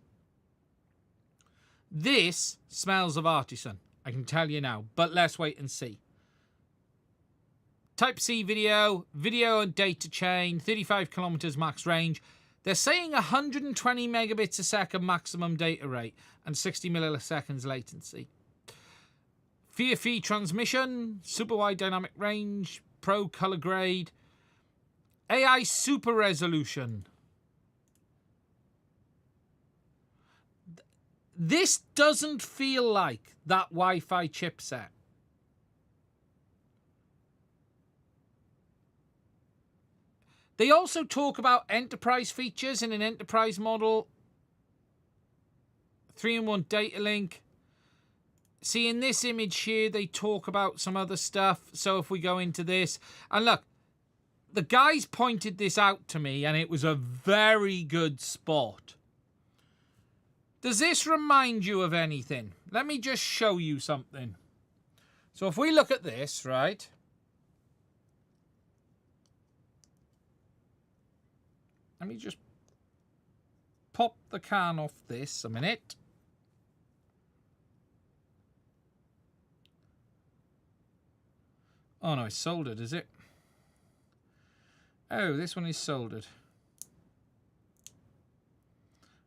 Speaker 1: This smells of artisan. I can tell you now, but let's wait and see. Type-C video, video and data chain, 35 kilometers max range. They're saying 120 megabits a second maximum data rate and 60 milliseconds latency. FPV transmission, super wide dynamic range, pro color grade, AI super resolution. This doesn't feel like that Wi-Fi chipset. They also talk about enterprise features in an enterprise model. 3-in-1 data link. See, in this image here, they talk about some other stuff. So if we go into this, and look, the guys pointed this out to me, and it was a very good spot. Does this remind you of anything? Let me just show you something. So if we look at this, right? Let me just pop the can off this a minute. Oh no, it's soldered, is it? Oh, this one is soldered.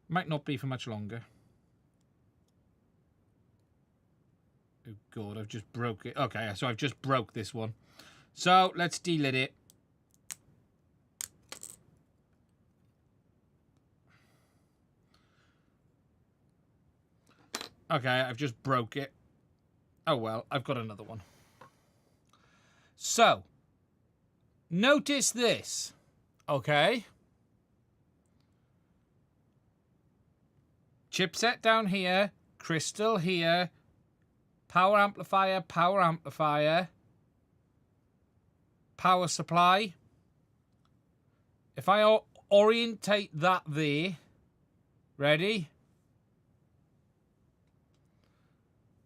Speaker 1: Might not be for much longer. Oh God, I've just broke it. Okay, so I've just broke this one. So let's delete it. Okay, I've just broke it. Oh well, I've got another one. So, notice this, okay? Chipset down here, crystal here, power amplifier, power supply. If I orientate that there, ready?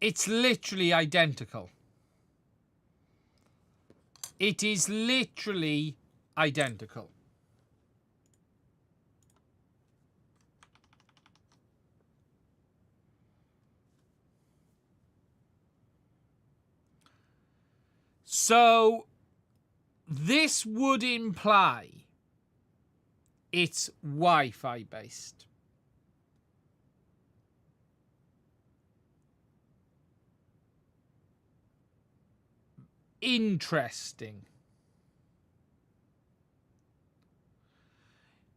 Speaker 1: It's literally identical. It is literally identical. So this would imply it's Wi-Fi based. Interesting.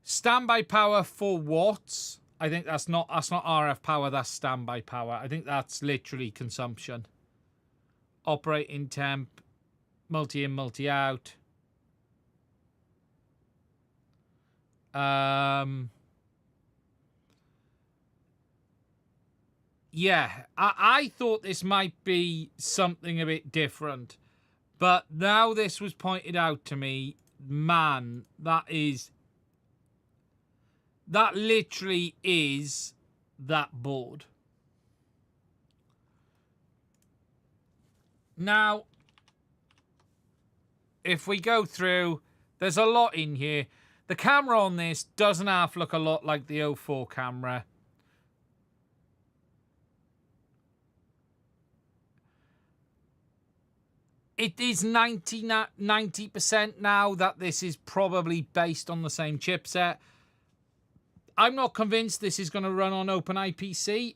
Speaker 1: Standby power 4 watts. I think that's not RF power, that's standby power. I think that's literally consumption. Operating temp, multi in, multi out. Yeah, I thought this might be something a bit different. But now this was pointed out to me, man, that literally is that board. Now, if we go through, there's a lot in here. The camera on this doesn't half look a lot like the 04 camera. It is 90% now that this is probably based on the same chipset. I'm not convinced this is going to run on OpenIPC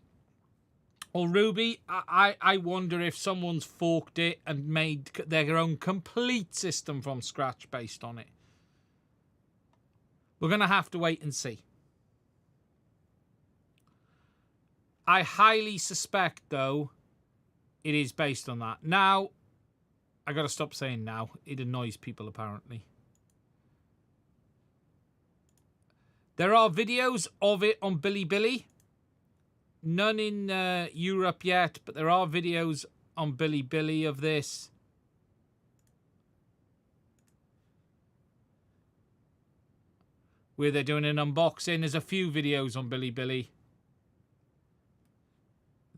Speaker 1: or Ruby. I wonder if someone's forked it and made their own complete system from scratch based on it. We're going to have to wait and see. I highly suspect, though, it is based on that. Now, I got to stop saying now. It annoys people, apparently. There are videos of it on Bilibili. None in Europe yet, but there are videos on Bilibili of this. Where they're doing an unboxing. There's a few videos on Bilibili.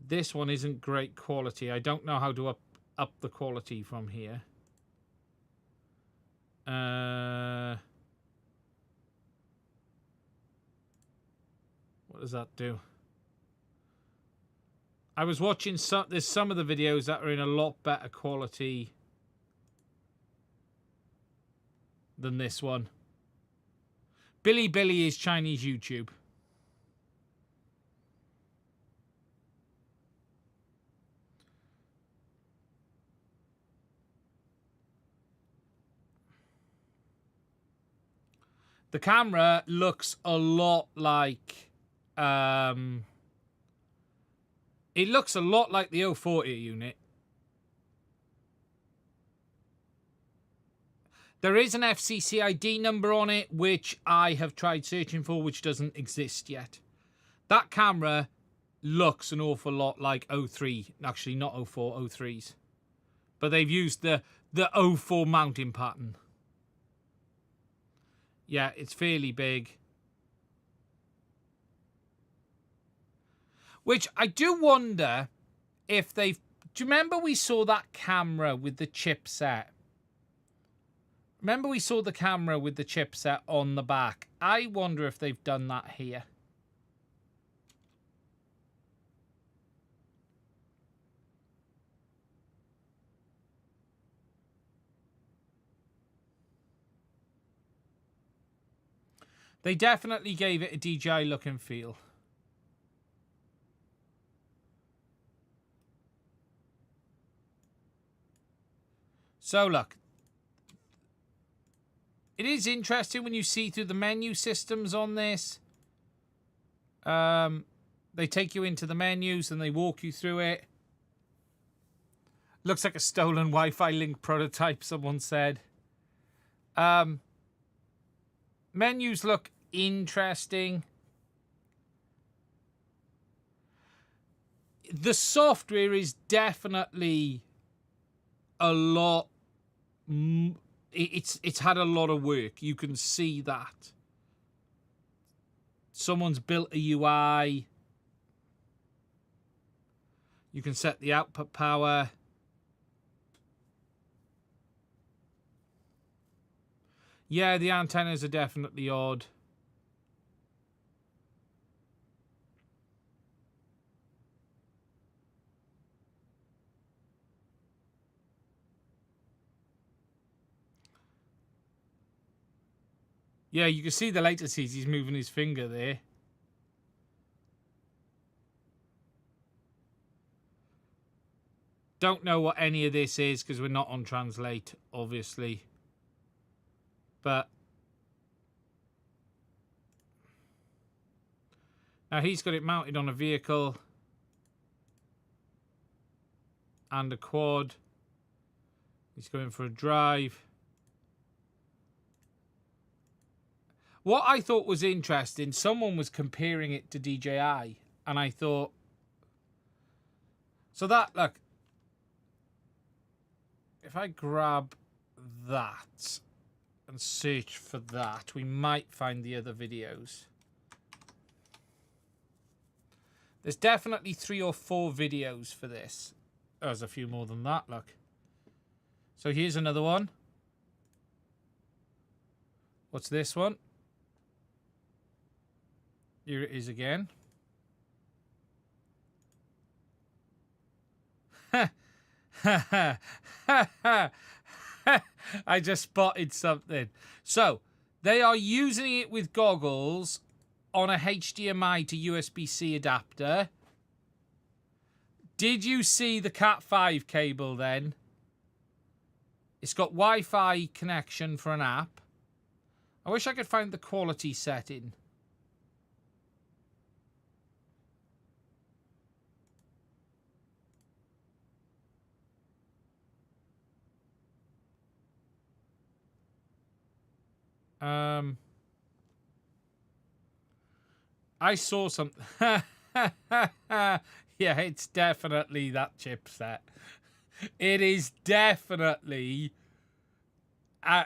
Speaker 1: This one isn't great quality. I don't know how to up the quality from here. What does that do? I was watching there's some of the videos that are in a lot better quality than this one. Billy is Chinese YouTube. The camera looks a lot like it looks a lot like the 040 unit. There is an FCC ID number on it, which I have tried searching for, which doesn't exist yet. That camera looks an awful lot like 03. Actually, not 04, 03s. But they've used the 04 mounting pattern. Yeah, it's fairly big. Which I do wonder if they've... Do you remember we saw that camera with the chipset? Remember we saw the camera with the chipset on the back? I wonder if they've done that here. They definitely gave it a DJI look and feel. So look, it is interesting when you see through the menu systems on this. They take you into the menus and they walk you through it. Looks like a stolen Wi-Fi link prototype, someone said. Menus look interesting. The software is definitely a lot. It's had a lot of work. You can see that. Someone's built a UI. You can set the output power. Yeah, the antennas are definitely odd. Yeah, you can see the latencies. He's moving his finger there. Don't know what any of this is because we're not on translate, obviously. But now he's got it mounted on a vehicle and a quad. He's going for a drive. What I thought was interesting, someone was comparing it to DJI, and I thought, so that, look, if I grab that and search for that, we might find the other videos. There's definitely 3 or 4 videos for this. Oh, there's a few more than that, look. So here's another one. What's this one? Here it is again. I just spotted something. So, they are using it with goggles on a HDMI to USB-C adapter. Did you see the Cat5 cable then? It's got Wi-Fi connection for an app. I wish I could find the quality setting. I saw something. Yeah, it's definitely that chipset. It is definitely.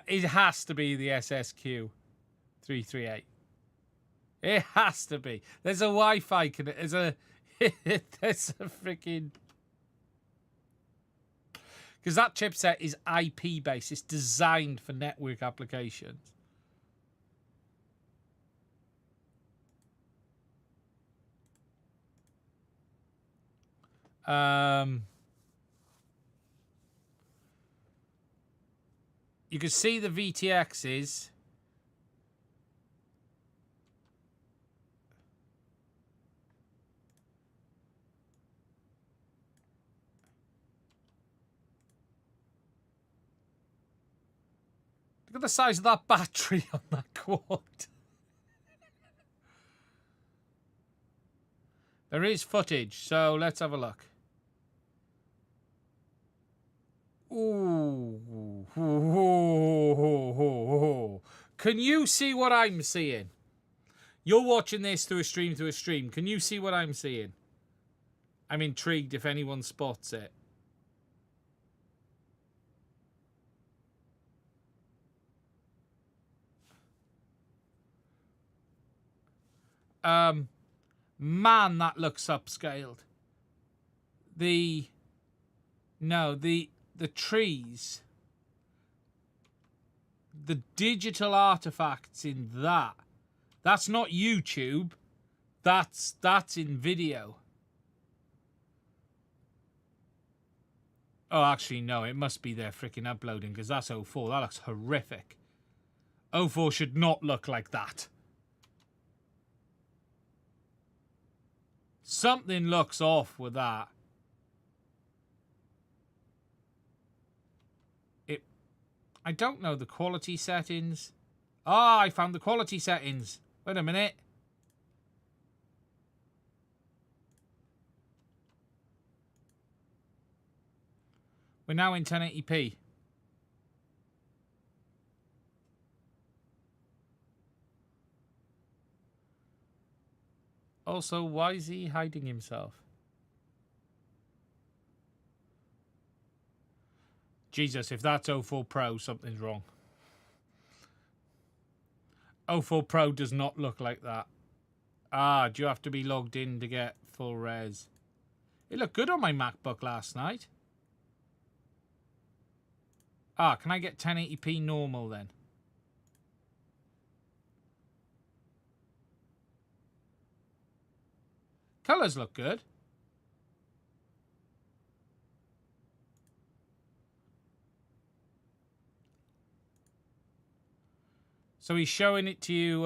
Speaker 1: It has to be the SSQ 338. It has to be. There's a Wi-Fi. There's a. That's a freaking... Because that chipset is IP based. It's designed for network applications. You can see the VTXs. Look at the size of that battery on that quad. There is footage, so let's have a look. Ooh. Can you see what I'm seeing? You're watching this through a stream. Can you see what I'm seeing? I'm intrigued if anyone spots it. Man, that looks upscaled. The trees, the digital artifacts in that's not YouTube. That's in video. Oh, actually, no, it must be they're freaking uploading because that's 04. That looks horrific. 04 should not look like that. Something looks off with that. I don't know the quality settings. Ah, I found the quality settings. Wait a minute. We're now in 1080p. Also, why is he hiding himself? Jesus, if that's 04 Pro, something's wrong. 04 Pro does not look like that. Ah, do you have to be logged in to get full res? It looked good on my MacBook last night. Ah, can I get 1080p normal then? Colours look good. So he's showing it to you.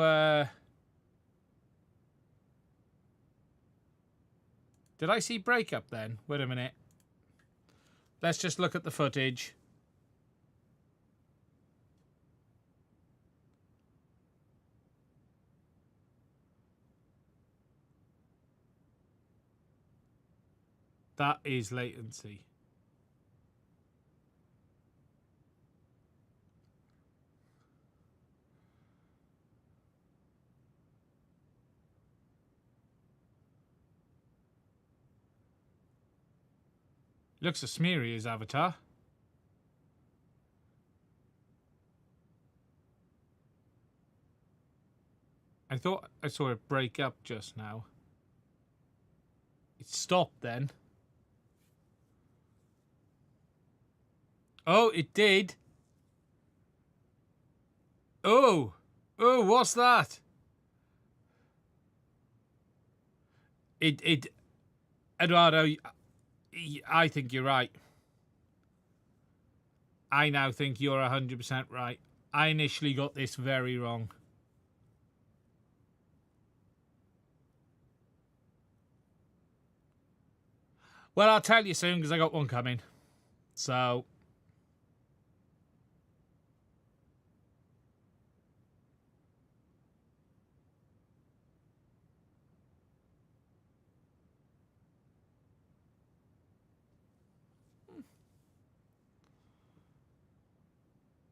Speaker 1: Did I see breakup then? Wait a minute. Let's just look at the footage. That is latency. Looks a smeary, his avatar. I thought I saw it break up just now. It stopped then. Oh, it did. Oh, what's that? Eduardo, I think you're right. I now think you're 100% right. I initially got this very wrong. Well, I'll tell you soon because I got one coming. So...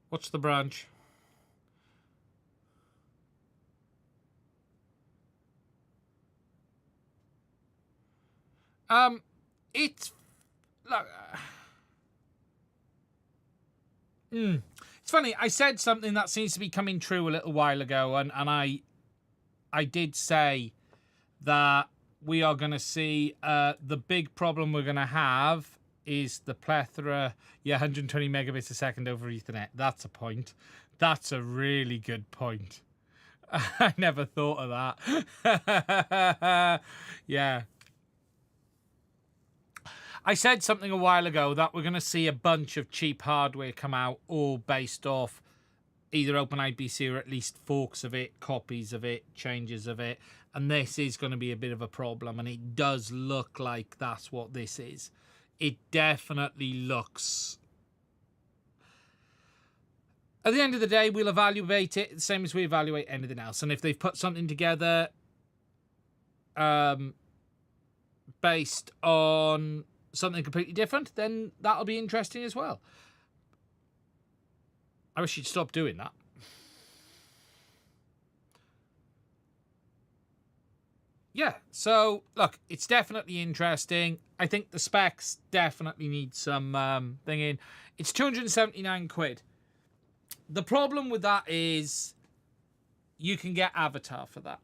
Speaker 1: What's the branch? It's look. It's funny. I said something that seems to be coming true a little while ago, and I did say that we are going to see the big problem we're going to have is the plethora. Yeah, 120 megabits a second over Ethernet. That's a point. That's a really good point. I never thought of that. Yeah. I said something a while ago that we're going to see a bunch of cheap hardware come out, all based off either OpenIPC or at least forks of it, copies of it, changes of it. And this is going to be a bit of a problem. And it does look like that's what this is. It definitely looks... At the end of the day, we'll evaluate it the same as we evaluate anything else. And if they've put something together based on something completely different, then that'll be interesting as well. I wish you'd stop doing that. Yeah, so look, it's definitely interesting. I think the specs definitely need some thing in. It's 279 quid. The problem with that is you can get Avatar for that.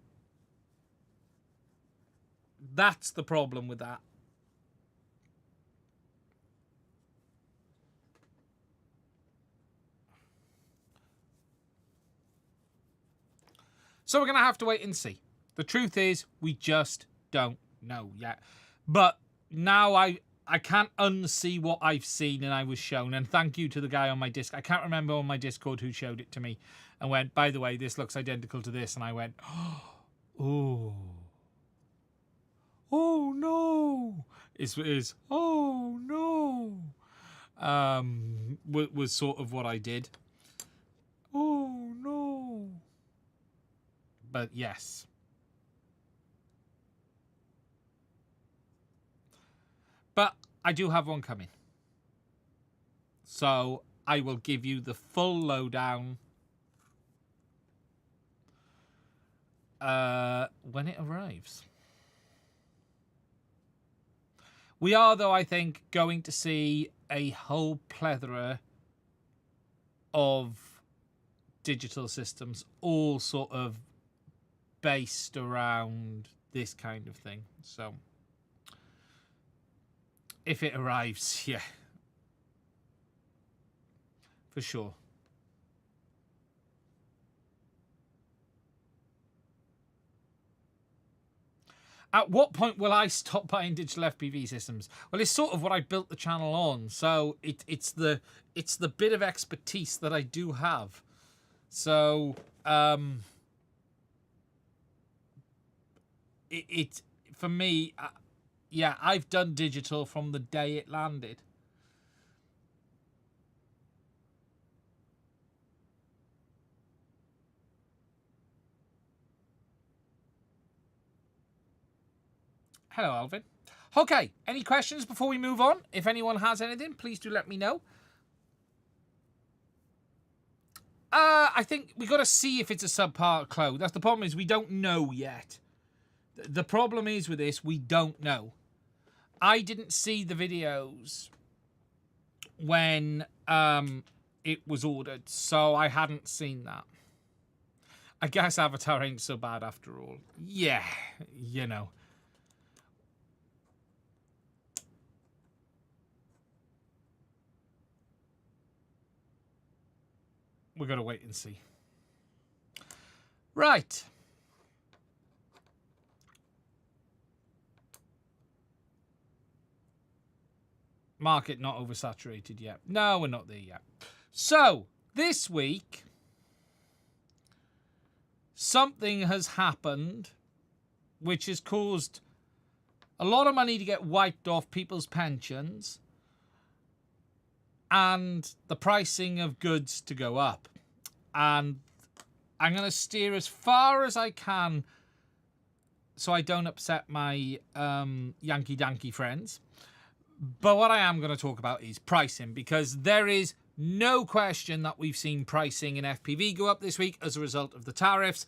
Speaker 1: That's the problem with that. So we're going to have to wait and see. The truth is, we just don't know yet. But now I can't unsee what I've seen and I was shown. And thank you to the guy on my Discord. I can't remember on my Discord who showed it to me and went, by the way, this looks identical to this. And I went, oh. Oh, no. Oh, no. Was sort of what I did. Oh, no. But yes. But I do have one coming. So I will give you the full lowdown when it arrives. We are, though, I think, going to see a whole plethora of digital systems, all sort of based around this kind of thing. So if it arrives, yeah, for sure. At what point will I stop buying digital FPV systems? Well, it's sort of what I built the channel on. So it's the bit of expertise that I do have. So it for me, yeah, I've done digital from the day it landed. Hello, Alvin. Okay, any questions before we move on? If anyone has anything, please do let me know. I think we got to see if it's a subpart cloud. That's the problem, is we don't know yet. The problem is with this, we don't know. I didn't see the videos when it was ordered, so I hadn't seen that. I guess Avatar ain't so bad after all. Yeah, you know. We've got to wait and see. Right. Market not oversaturated yet. No, we're not there yet. So, this week, something has happened which has caused a lot of money to get wiped off people's pensions and the pricing of goods to go up. And I'm going to steer as far as I can so I don't upset my Yankee-Danky friends. But what I am going to talk about is pricing, because there is no question that we've seen pricing in FPV go up this week as a result of the tariffs.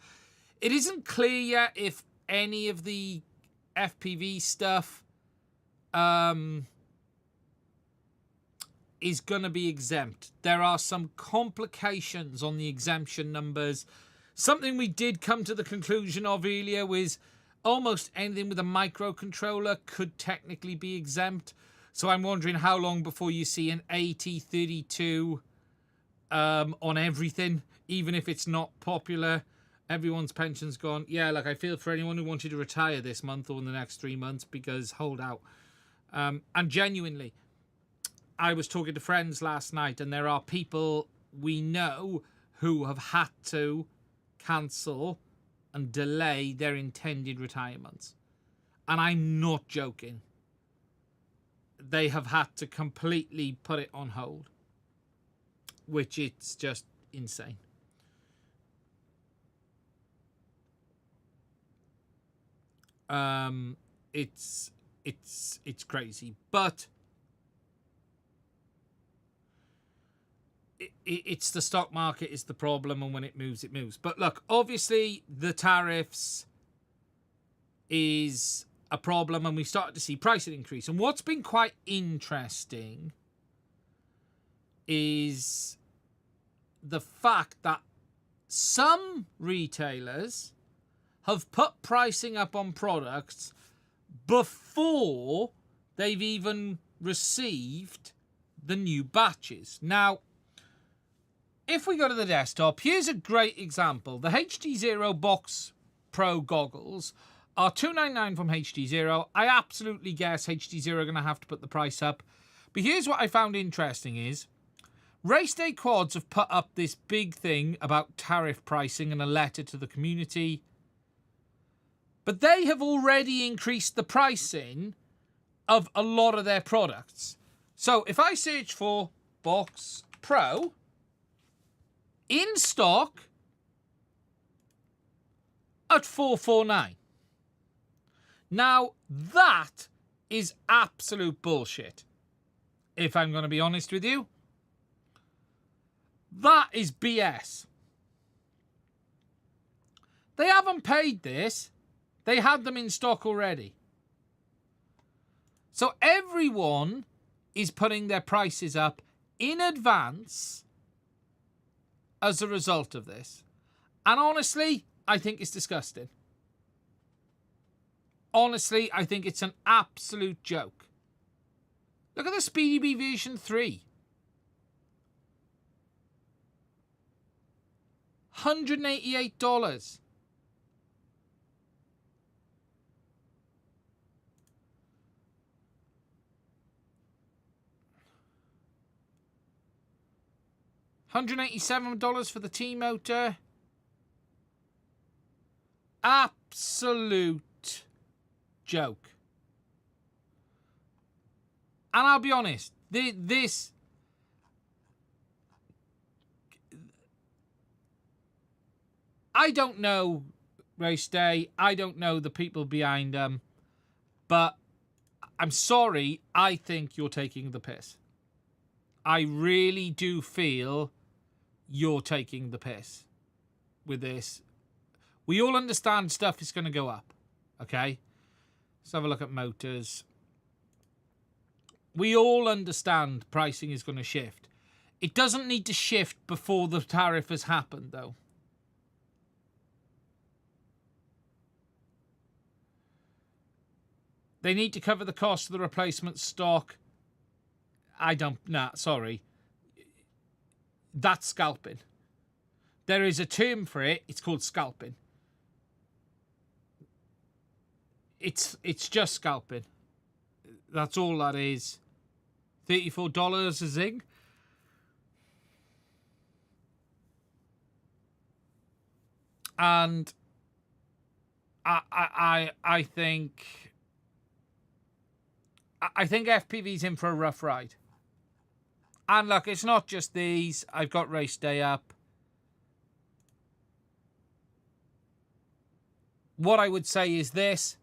Speaker 1: It isn't clear yet if any of the FPV stuff is going to be exempt. There are some complications on the exemption numbers. Something we did come to the conclusion of earlier was almost anything with a microcontroller could technically be exempt. So I'm wondering how long before you see an 8032 on everything, even if it's not popular. Everyone's pension's gone. Yeah, like I feel for anyone who wanted to retire this month or in the next 3 months, because hold out. And genuinely, I was talking to friends last night, and there are people we know who have had to cancel and delay their intended retirements. And I'm not joking. They have had to completely put it on hold, which it's just insane. It's crazy, but it's the stock market is the problem, and when it moves, it moves. But look, obviously the tariffs is a problem, and we started to see pricing increase. And what's been quite interesting is the fact that some retailers have put pricing up on products before they've even received the new batches. Now, if we go to the desktop, here's a great example. The HD0 Box Pro goggles are $299 from HD0. I absolutely guess HD0 are going to have to put the price up. But here's what I found interesting is Race Day Quads have put up this big thing about tariff pricing and a letter to the community. But they have already increased the pricing of a lot of their products. So if I search for Box Pro, in stock at $449. Now, that is absolute bullshit. If I'm going to be honest with you, that is BS. They haven't paid this. They had them in stock already. So everyone is putting their prices up in advance as a result of this. And honestly, I think it's disgusting. Honestly, I think it's an absolute joke. Look at the Speedy Bee version 3. $188. $187 for the T-motor. Absolute joke. And I'll be honest, this... I don't know Race Day. I don't know the people behind them. But I'm sorry, I think you're taking the piss. I really do feel you're taking the piss with this. We all understand stuff is going to go up, okay? Let's have a look at motors. We all understand pricing is going to shift. It doesn't need to shift before the tariff has happened, though. They need to cover the cost of the replacement stock. Sorry. That's scalping. There is a term for it. It's called scalping. It's just scalping. That's all that is. $34 a zing. And I think FPV's in for a rough ride. And look, it's not just these. I've got Race Day up. What I would say is this.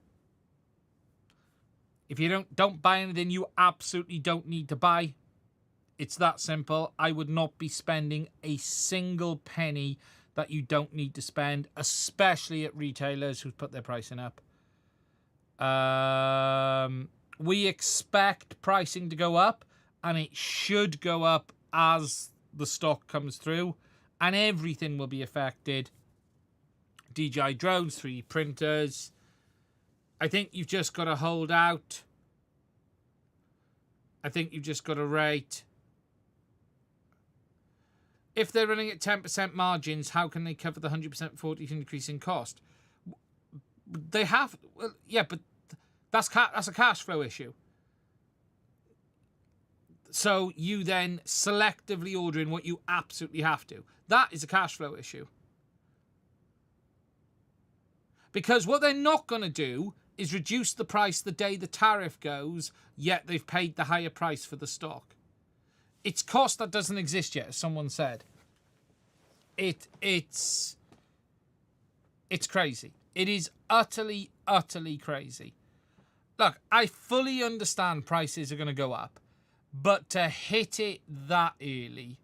Speaker 1: If you don't buy anything you absolutely don't need to buy, it's that simple. I would not be spending a single penny that you don't need to spend, especially at retailers who put their pricing up. We expect pricing to go up, and it should go up as the stock comes through, and everything will be affected. DJI drones, 3D printers, I think you've just got to hold out. I think you've just got to rate. If they're running at 10% margins, how can they cover the 100% 40 increase in cost? They have, well, yeah, but that's a cash flow issue. So you then selectively order in what you absolutely have to. That is a cash flow issue. Because what they're not going to do is reduce the price the day the tariff goes, yet they've paid the higher price for the stock. It's cost that doesn't exist yet, as someone said. It's crazy. It is utterly, utterly crazy. Look, I fully understand prices are going to go up, but to hit it that early...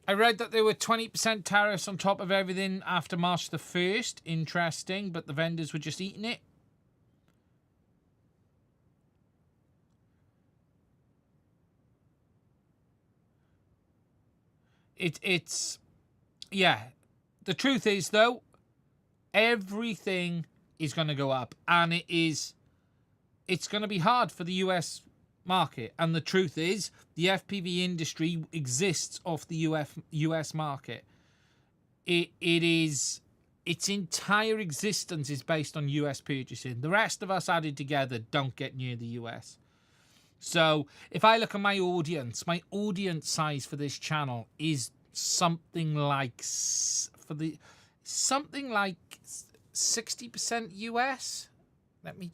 Speaker 1: I read that there were 20% tariffs on top of everything after March the 1st. Interesting, but the vendors were just eating it. It's... Yeah. The truth is, though, everything is going to go up. And it's going to be hard for the US market. And the truth is, the FPV industry exists off the US market. Its entire existence is based on US purchasing. The rest of us added together don't get near the US. So if I look at my audience size for this channel is something like 60% US. Let me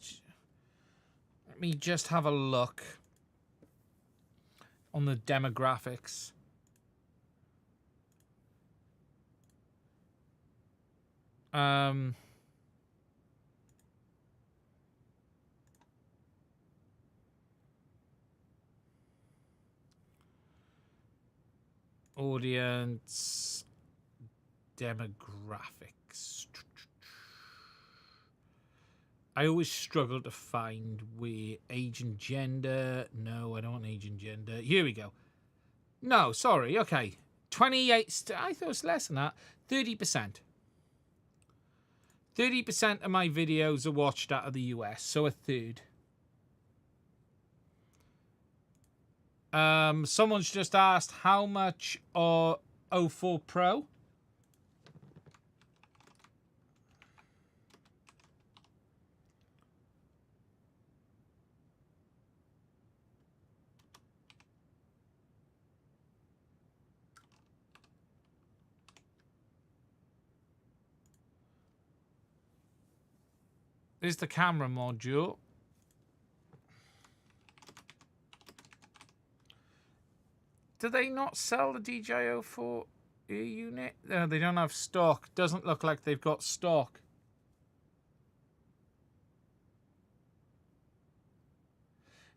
Speaker 1: just have a look on the demographics. Audience demographics. I always struggle to find where age and gender. No, I don't want age and gender. Here we go. No, sorry. Okay. 28. I thought it was less than that. 30%. 30% of my videos are watched out of the US, so a third. Someone's just asked how much are 04 Pro? There's the camera module. Do they not sell the DJI 04 Air unit? No, they don't have stock. Doesn't look like they've got stock.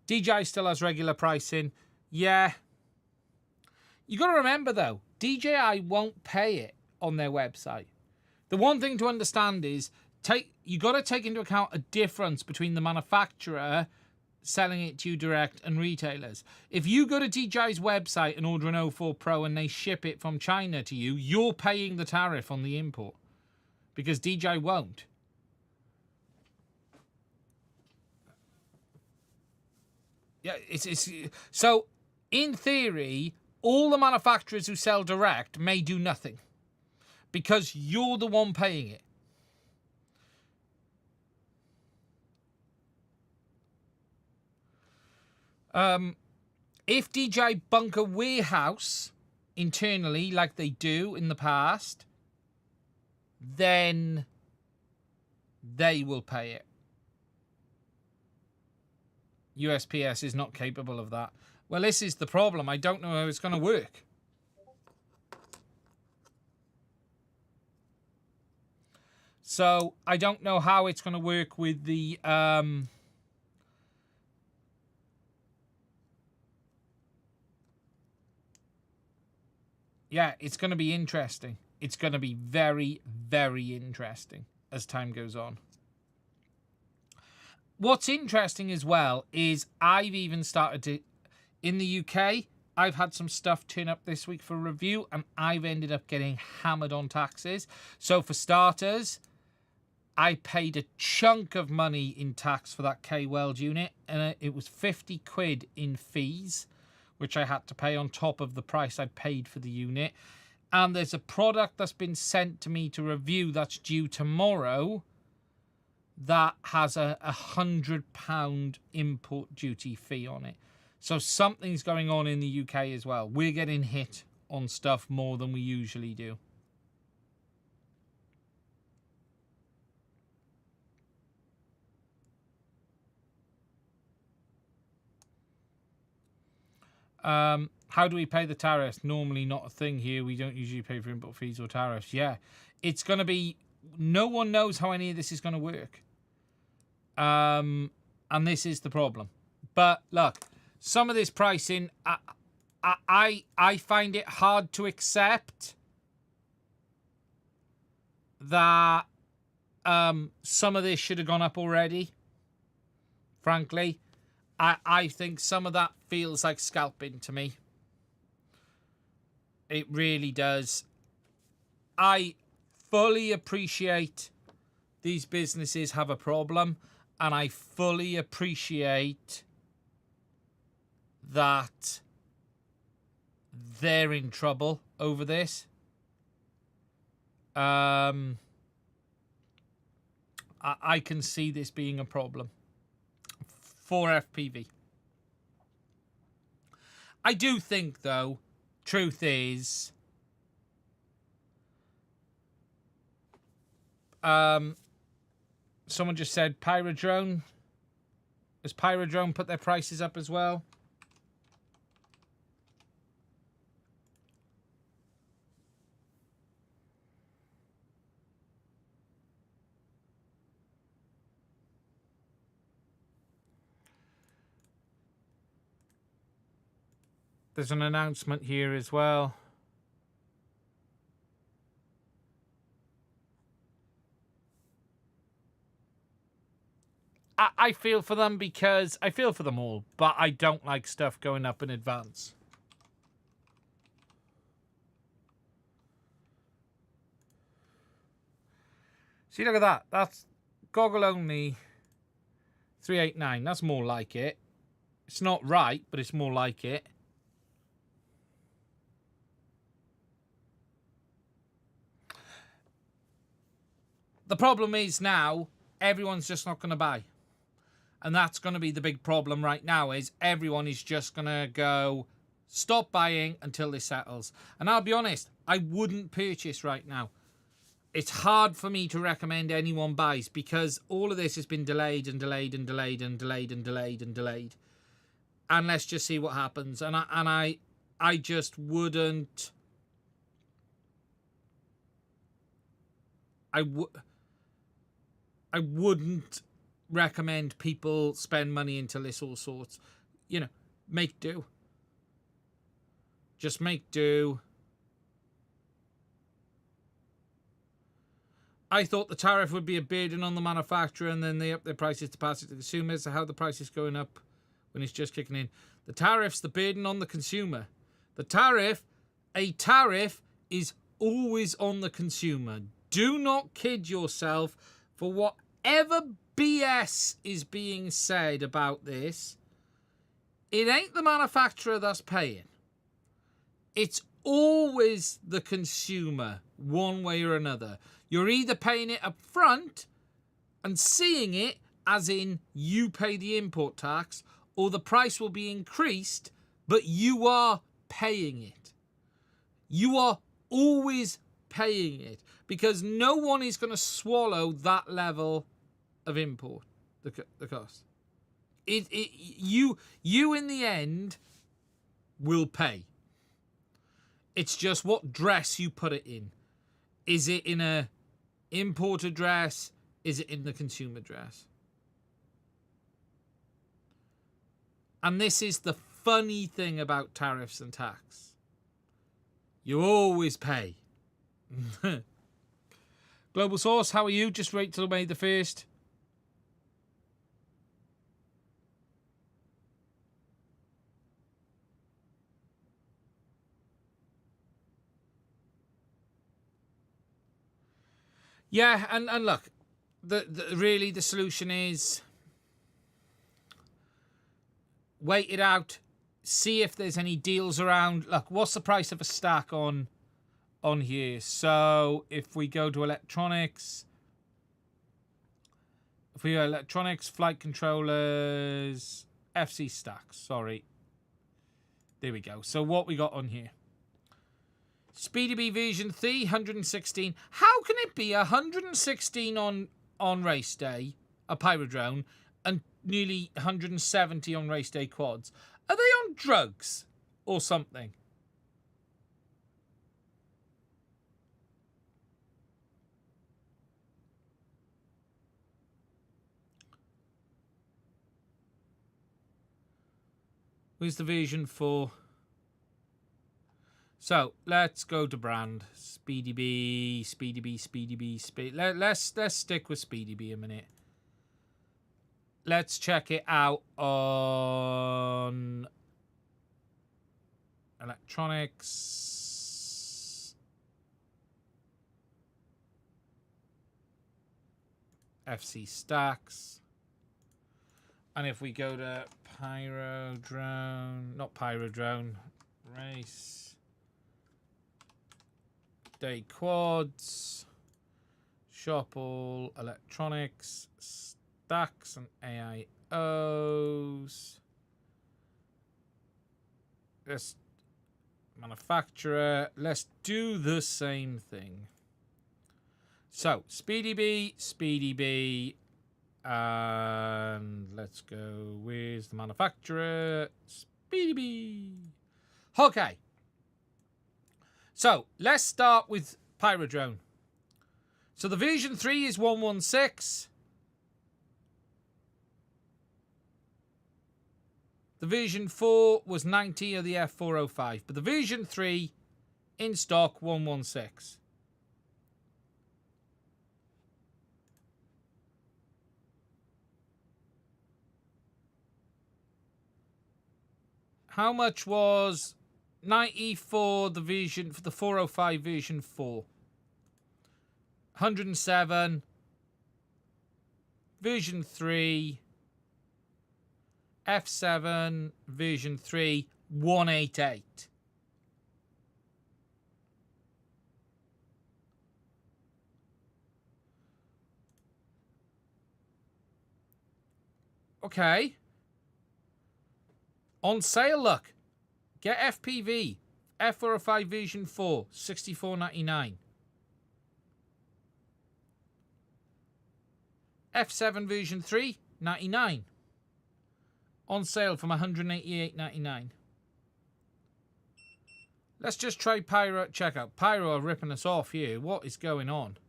Speaker 1: DJI still has regular pricing. Yeah. You got to remember, though, DJI won't pay it on their website. The one thing to understand is you got to take into account a difference between the manufacturer selling it to you direct and retailers. If you go to DJI's website and order an 04 Pro and they ship it from China to you, you're paying the tariff on the import because DJI won't. Yeah, it's so in theory, all the manufacturers who sell direct may do nothing because you're the one paying it. If DJI bunker warehouse internally like they do in the past, then they will pay it. USPS is not capable of that. Well, this is the problem. I don't know how it's going to work. So I don't know how it's going to work with the... Yeah, it's going to be interesting. It's going to be very, very interesting as time goes on. What's interesting as well is I've even started to... In the UK, I've had some stuff turn up this week for review, and I've ended up getting hammered on taxes. So for starters, I paid a chunk of money in tax for that Weld unit, and it was 50 quid in fees, which I had to pay on top of the price I'd paid for the unit. And there's a product that's been sent to me to review that's due tomorrow that has a £100 import duty fee on it. So something's going on in the UK as well. We're getting hit on stuff more than we usually do. How do we pay the tariffs? Normally not a thing here. We don't usually pay for import fees or tariffs. Yeah, it's going to be... No one knows how any of this is going to work. And this is the problem. But look, some of this pricing, I find it hard to accept that some of this should have gone up already. Frankly, I think some of that feels like scalping to me. It really does. I fully appreciate these businesses have a problem, and I fully appreciate that they're in trouble over this. I can see this being a problem for FPV. I do think, though, truth is, someone just said Pyrodrone. Has Pyrodrone put their prices up as well? There's an announcement here as well. I feel for them because I feel for them all, but I don't like stuff going up in advance. See, look at that. That's goggle only 389. That's more like it. It's not right, but it's more like it. The problem is now everyone's just not going to buy. And that's going to be the big problem right now, is everyone is just going to go stop buying until this settles. And I'll be honest, I wouldn't purchase right now. It's hard for me to recommend anyone buys because all of this has been delayed and delayed and delayed and delayed and delayed and delayed. And let's just see what happens. And I just wouldn't... I wouldn't recommend people spend money until this all sorts. You know, make do. Just make do. I thought the tariff would be a burden on the manufacturer and then they up their prices to pass it to the consumers. So how the price is going up when it's just kicking in. The tariff's the burden on the consumer. A tariff is always on the consumer. Do not kid yourself. For whatever BS is being said about this, it ain't the manufacturer that's paying. It's always the consumer, one way or another. You're either paying it up front and seeing it, as in you pay the import tax, or the price will be increased, but you are paying it. You are always paying it. Because no one is going to swallow that level of import, the cost. You in the end will pay. It's just what dress you put it in. Is it in a importer dress? Is it in the consumer dress? And this is the funny thing about tariffs and tax. You always pay. Global Source, how are you? Just wait till May the 1st. Yeah, and look, really the solution is wait it out, see if there's any deals around. Look, what's the price of a stack on here? So if we go to electronics, flight controllers, FC stacks, sorry. There we go. So what we got on here? SpeedyBee version 3, 116. How can it be 116 on race day, a pyro drone, and nearly 170 on race day quads? Are they on drugs or something? Where's the version 4? So let's go to brand. SpeedyBee. Let's stick with SpeedyBee a minute. Let's check it out on electronics. FC stacks. And if we go to pyro drone, not pyro drone, race day quads, shop all electronics, stacks and AIOs. Let's manufacturer. Let's do the same thing. So SpeedyBee, and let's go. Where's the manufacturer? SpeedyBee. Okay. So let's start with pyro drone. So the version 3 is 116. The version 4 was 90 of the F405, but the version 3 in stock 116. How much was 90 for the version, for the 405 version 4? 107. Version 3. F7 version 3, 188. Okay. On sale, look. Get FPV. F405 version 4, $64.99. F7 version 3, $99. On sale from $188.99. Let's just try Pyro. Check out. Pyro are ripping us off here. What is going on?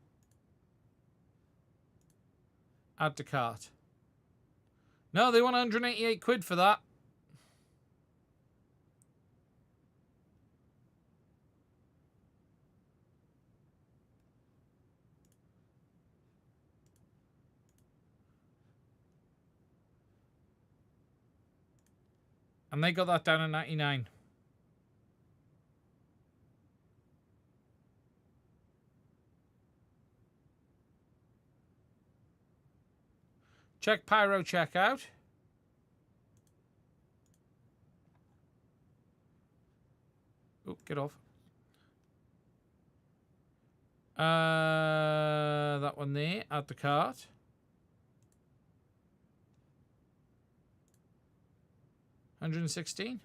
Speaker 1: Add to cart. No, they want 188 quid for that. And they got that down at 99. Check Pyro checkout. Oh, get off. That one there. Add to cart. $116.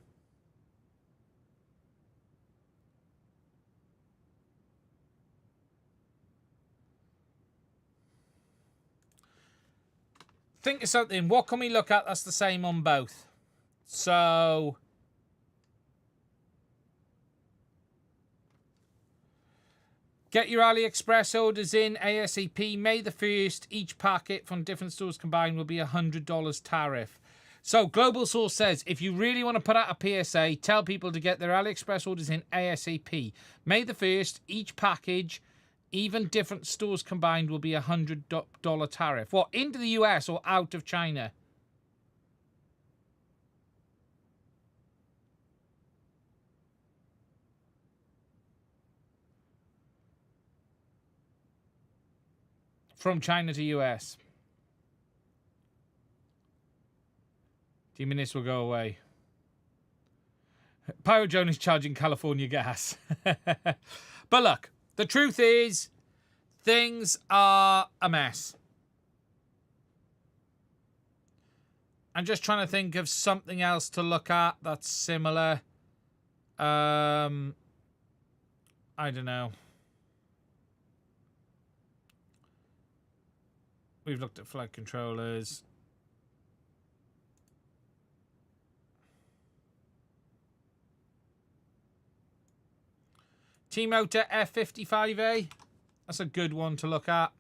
Speaker 1: Think of something. What can we look at that's the same on both? So get your AliExpress orders in ASAP. May the 1st. Each packet from different stores combined will be $100 tariff. So Global Source says, if you really want to put out a PSA, tell people to get their AliExpress orders in ASAP. May the 1st, each package, even different stores combined, will be $100 tariff. What, into the US or out of China? from China to US. Do you mean this will go away? Pyro Joan is charging California gas. But look, the truth is, things are a mess. I'm just trying to think of something else to look at that's similar. I don't know. We've looked at flight controllers. T-Motor F55A. That's a good one to look at.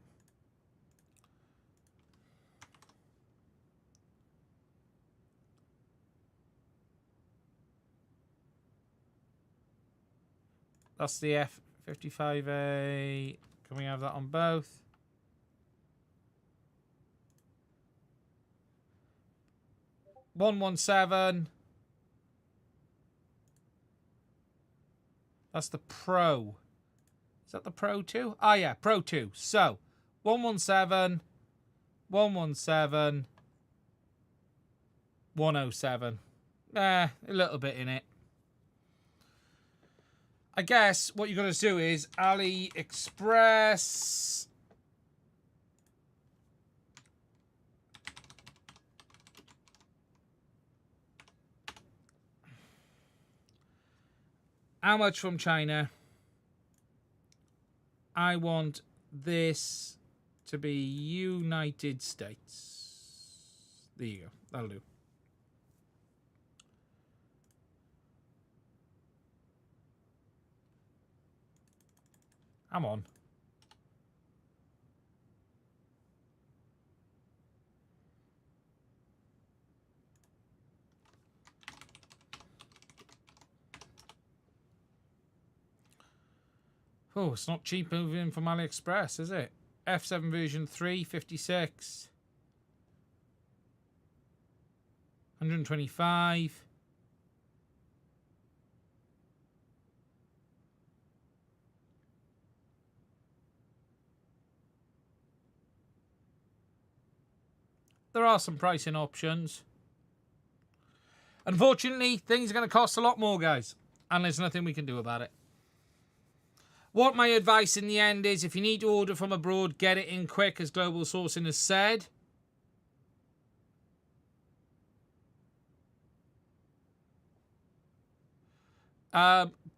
Speaker 1: That's the F55A. Can we have that on both? $117. That's the Pro. Is that the Pro 2? Ah, yeah, Pro 2. So, 117, 117, 107. A little bit in it. I guess what you've got to do is AliExpress. How much from China? I want this to be United States. There you go. That'll do. I'm on. Oh, it's not cheap moving from AliExpress, is it? F7 version 3, 56. 125. There are some pricing options. Unfortunately, things are going to cost a lot more, guys. And there's nothing we can do about it. What my advice in the end is, if you need to order from abroad, get it in quick, as Global Sourcing has said.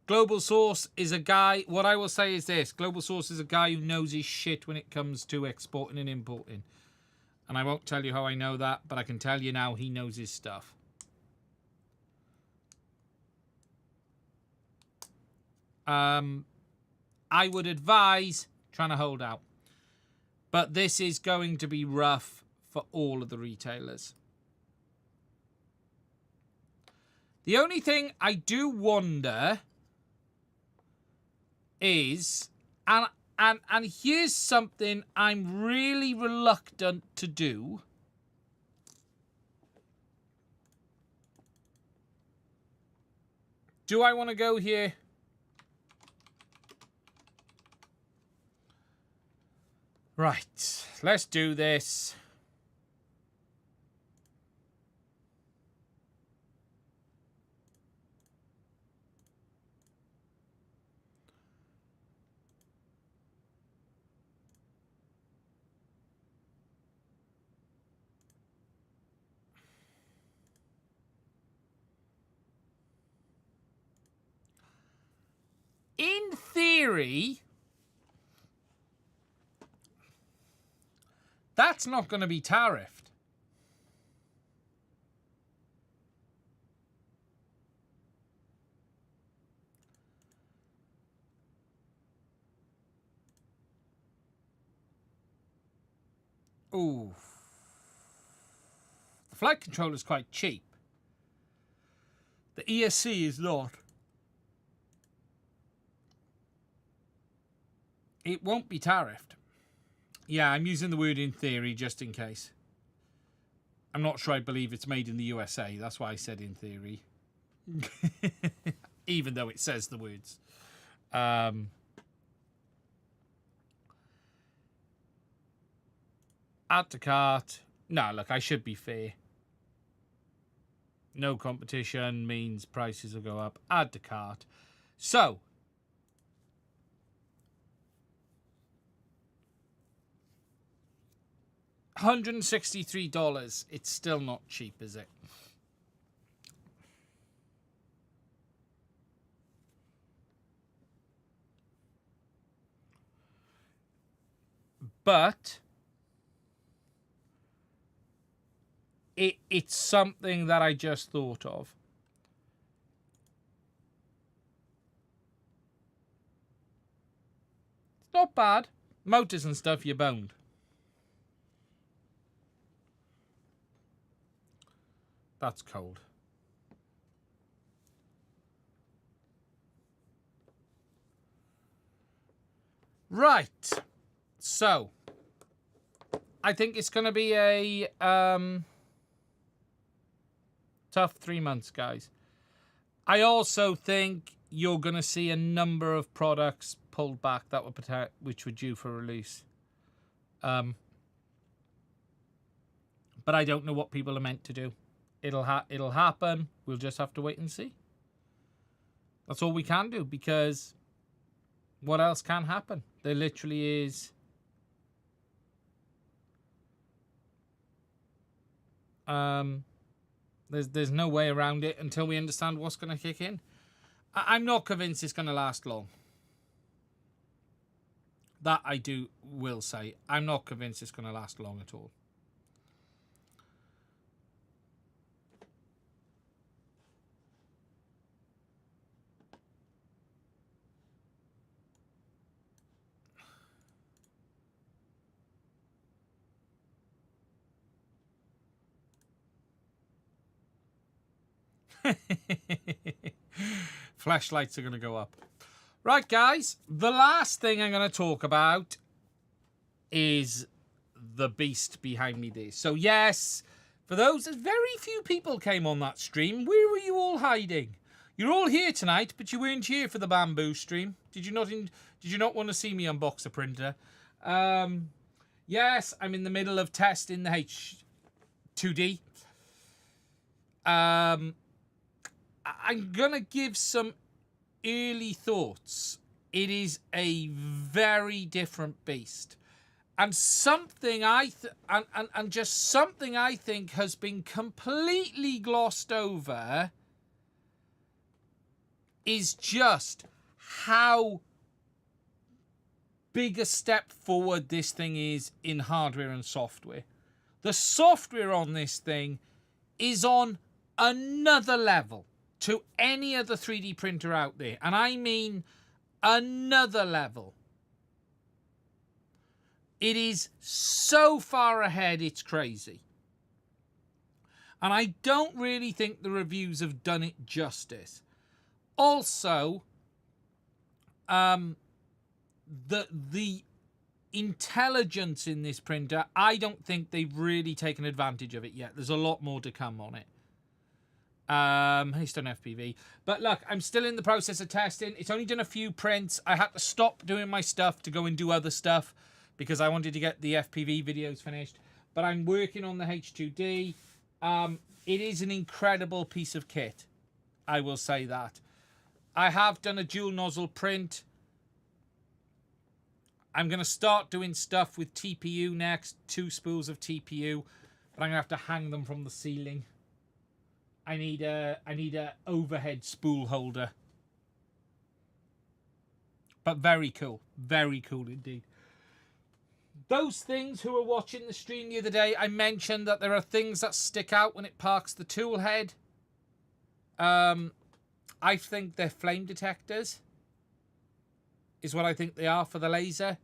Speaker 1: Global Source is a guy, what I will say is this, Global Source is a guy who knows his shit when it comes to exporting and importing. And I won't tell you how I know that, but I can tell you now he knows his stuff. I would advise trying to hold out. But this is going to be rough for all of the retailers. The only thing I do wonder is, and here's something I'm really reluctant to do. Do I want to go here? Right, let's do this. In theory, that's not going to be tariffed. Ooh. The flight controller is quite cheap. The ESC is not. It won't be tariffed. Yeah, I'm using the word in theory just in case. I'm not sure I believe it's made in the USA. That's why I said in theory. Even though it says the words. Add to cart. No, look, I should be fair. No competition means prices will go up. Add to cart. So, $163. It's still not cheap, is it? But it's something that I just thought of. It's not bad. Motors and stuff, you're boned. That's cold. Right. So, I think it's going to be a tough 3 months, guys. I also think you're going to see a number of products pulled back that were which were due for release. But I don't know what people are meant to do. It'll happen. We'll just have to wait and see. That's all we can do, because what else can happen? There literally is there's no way around it until we understand what's going to kick in. I'm not convinced it's going to last long. That I will say. I'm not convinced it's going to last long at all. Flashlights are going to go up. Right, guys, the last thing I'm going to talk about is the beast behind me there. So, yes, for those, very few people came on that stream. Where were you all hiding? You're all here tonight, but you weren't here for the Bambu stream. Did you not want to see me unbox a printer? Yes, I'm in the middle of testing the H2D. I'm going to give some early thoughts. It is a very different beast. And something just something I think has been completely glossed over is just how big a step forward this thing is in hardware and software. The software on this thing is on another level to any other 3D printer out there. And I mean another level. It is so far ahead, it's crazy. And I don't really think the reviews have done it justice. Also, the intelligence in this printer, I don't think they've really taken advantage of it yet. There's a lot more to come on it. Based on FPV. But look, I'm still in the process of testing. It's only done a few prints. I had to stop doing my stuff to go and do other stuff because I wanted to get the FPV videos finished. But I'm working on the H2D. It is an incredible piece of kit. I will say that. I have done a dual nozzle print. I'm going to start doing stuff with TPU next. 2 spools of TPU. But I'm going to have to hang them from the ceiling. I need a overhead spool holder. But very cool indeed. Those things who were watching the stream the other day, I mentioned that there are things that stick out when it parks the tool head. I think they're flame detectors. Is what I think they are for the laser.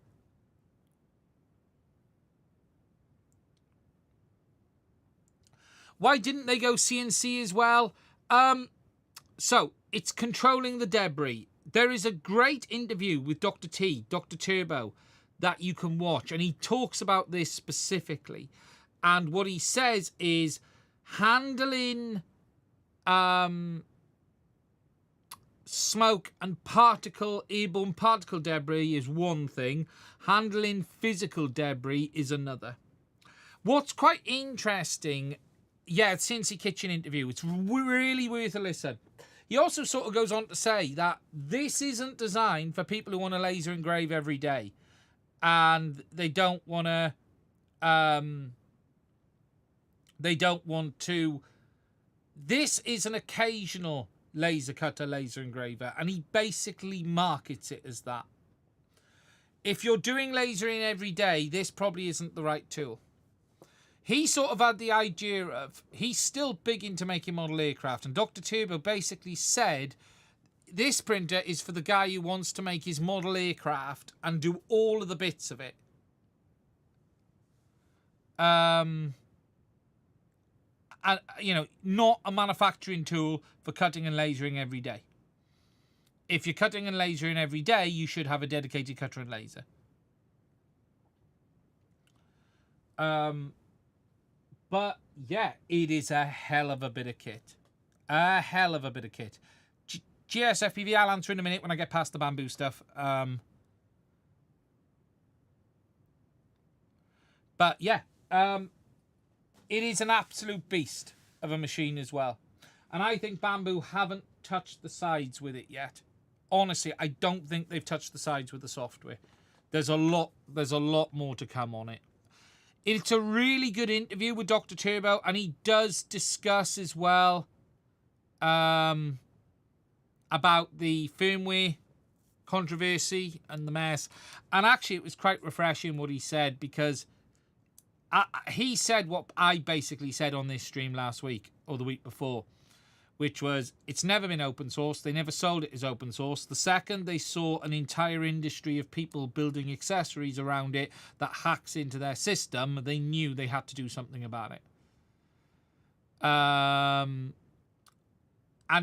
Speaker 1: Why didn't they go CNC as well? So, it's controlling the debris. There is a great interview with Dr. Turbo, that you can watch. And he talks about this specifically. And what he says is handling smoke and airborne particle debris is one thing. Handling physical debris is another. What's quite interesting, yeah, Cincy Kitchen interview, it's really worth a listen. He also sort of goes on to say that this isn't designed for people who want to laser engrave every day. And they don't want to, this is an occasional laser cutter, laser engraver. And he basically markets it as that. If you're doing lasering every day, this probably isn't the right tool. He sort of had the idea of, he's still big into making model aircraft. And Dr. Turbo basically said, this printer is for the guy who wants to make his model aircraft and do all of the bits of it. And, you know, not a manufacturing tool for cutting and lasering every day. If you're cutting and lasering every day, you should have a dedicated cutter and laser. But, yeah, it is a hell of a bit of kit. A hell of a bit of kit. GS FPV, I'll answer in a minute when I get past the Bambu stuff. But, yeah, it is an absolute beast of a machine as well. And I think Bambu haven't touched the sides with it yet. Honestly, I don't think they've touched the sides with the software. There's a lot more to come on it. It's a really good interview with Dr. Turbo, and he does discuss as well about the firmware controversy and the mess. And actually, it was quite refreshing what he said, because he said what I basically said on this stream last week or the week before, which was, it's never been open source. They never sold it as open source. The second they saw an entire industry of people building accessories around it that hacks into their system, they knew they had to do something about it. And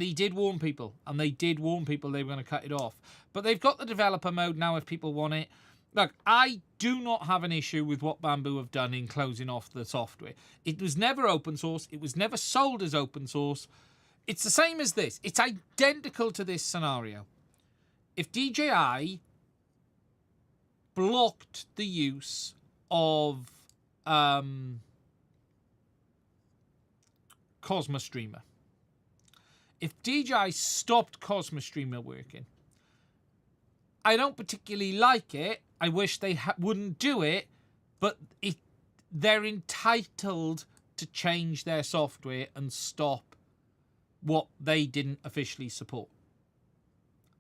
Speaker 1: he did warn people, and they did warn people they were going to cut it off. But they've got the developer mode now if people want it. Look, I do not have an issue with what Bambu have done in closing off the software. It was never open source. It was never sold as open source. It's the same as this. It's identical to this scenario. If DJI blocked the use of Cosmos Streamer, if DJI stopped Cosmos Streamer working, I don't particularly like it. I wish they wouldn't do it, but they're entitled to change their software and stop what they didn't officially support.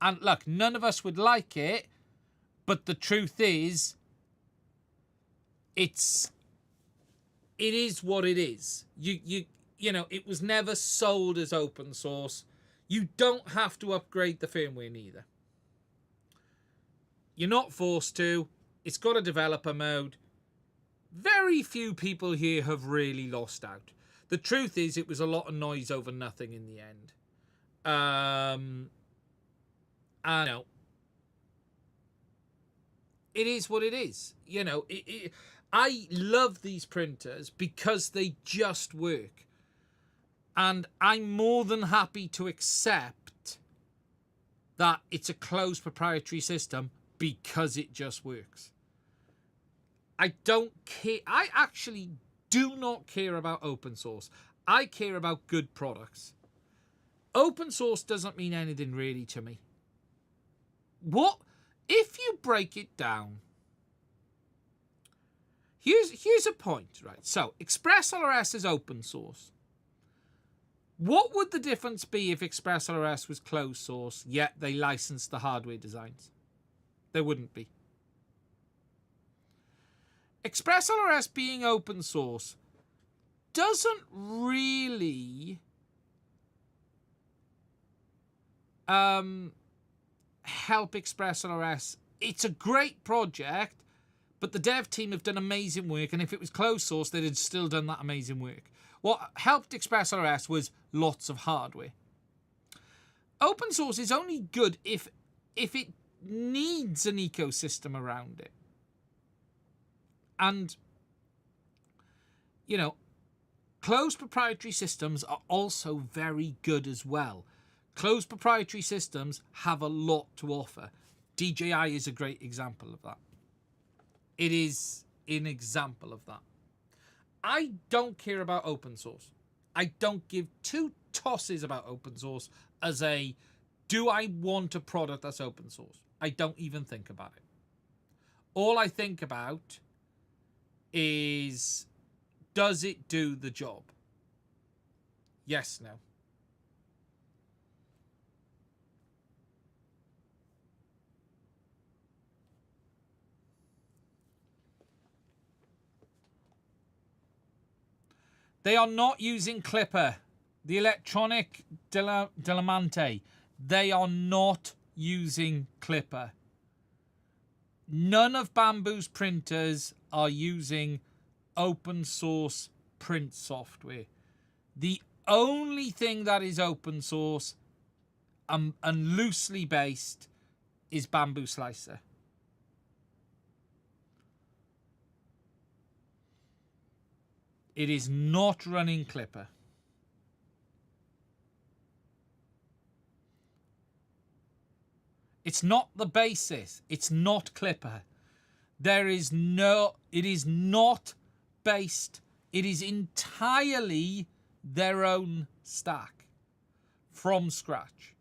Speaker 1: And look, none of us would like it, but the truth is, it is what it is. You know, it was never sold as open source. You don't have to upgrade the firmware neither. You're not forced to. It's got a developer mode. Very few people here have really lost out. The truth is, it was a lot of noise over nothing in the end. I know. It is what it is. You know, I love these printers because they just work. And I'm more than happy to accept that it's a closed proprietary system because it just works. I don't care. I actually do not care about open source. I care about good products. Open source doesn't mean anything really to me. What if you break it down? Here's a point, right? So ExpressLRS is open source. What would the difference be if ExpressLRS was closed source, yet they licensed the hardware designs? There wouldn't be. ExpressLRS being open source doesn't really help ExpressLRS. It's a great project, but the dev team have done amazing work, and if it was closed source, they'd have still done that amazing work. What helped ExpressLRS was lots of hardware. Open source is only good if it needs an ecosystem around it. And, you know, closed proprietary systems are also very good as well. Closed proprietary systems have a lot to offer. DJI is a great example of that. It is an example of that. I don't care about open source. I don't give two tosses about open source as a, do I want a product that's open source? I don't even think about it. All I think about is, does it do the job? Yes, no. They are not using Clipper. The electronic Delamante. They are not using Clipper. None of Bambu's printers are using open source print software. The only thing that is open source and loosely based is Bambu Slicer. It is not running Clipper. It's not the basis. It's not Clipper. It is not based. It is entirely their own stack from scratch.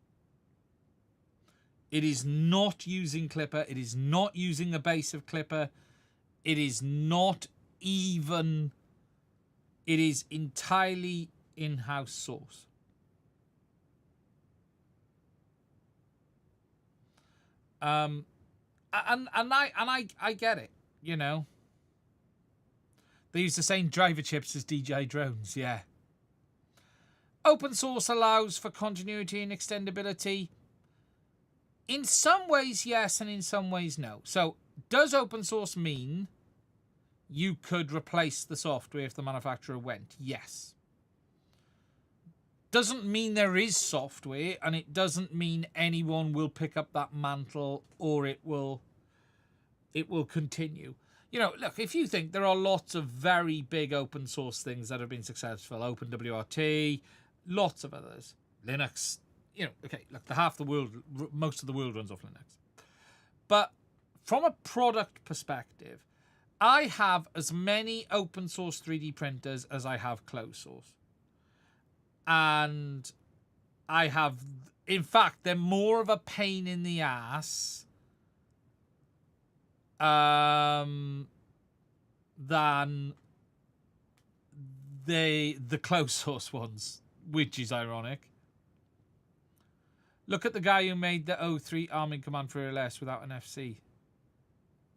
Speaker 1: It is not using Clipper. It is not using the base of Clipper. It is not even... It is entirely in-house source. And I get it, you know. They use the same driver chips as DJI drones, yeah. Open source allows for continuity and extendability. In some ways, yes, and in some ways, no. So, does open source mean you could replace the software if the manufacturer went? Yes. Doesn't mean there is software, and it doesn't mean anyone will pick up that mantle or it will continue. You know, look, if you think there are lots of very big open source things that have been successful, OpenWRT, lots of others, Linux, you know, okay, look, most of the world runs off Linux. But from a product perspective, I have as many open source 3D printers as I have closed source. And I have, in fact, they're more of a pain in the ass than the closed source ones, which is ironic. Look at the guy who made the O3 arming command for ELRS without an FC.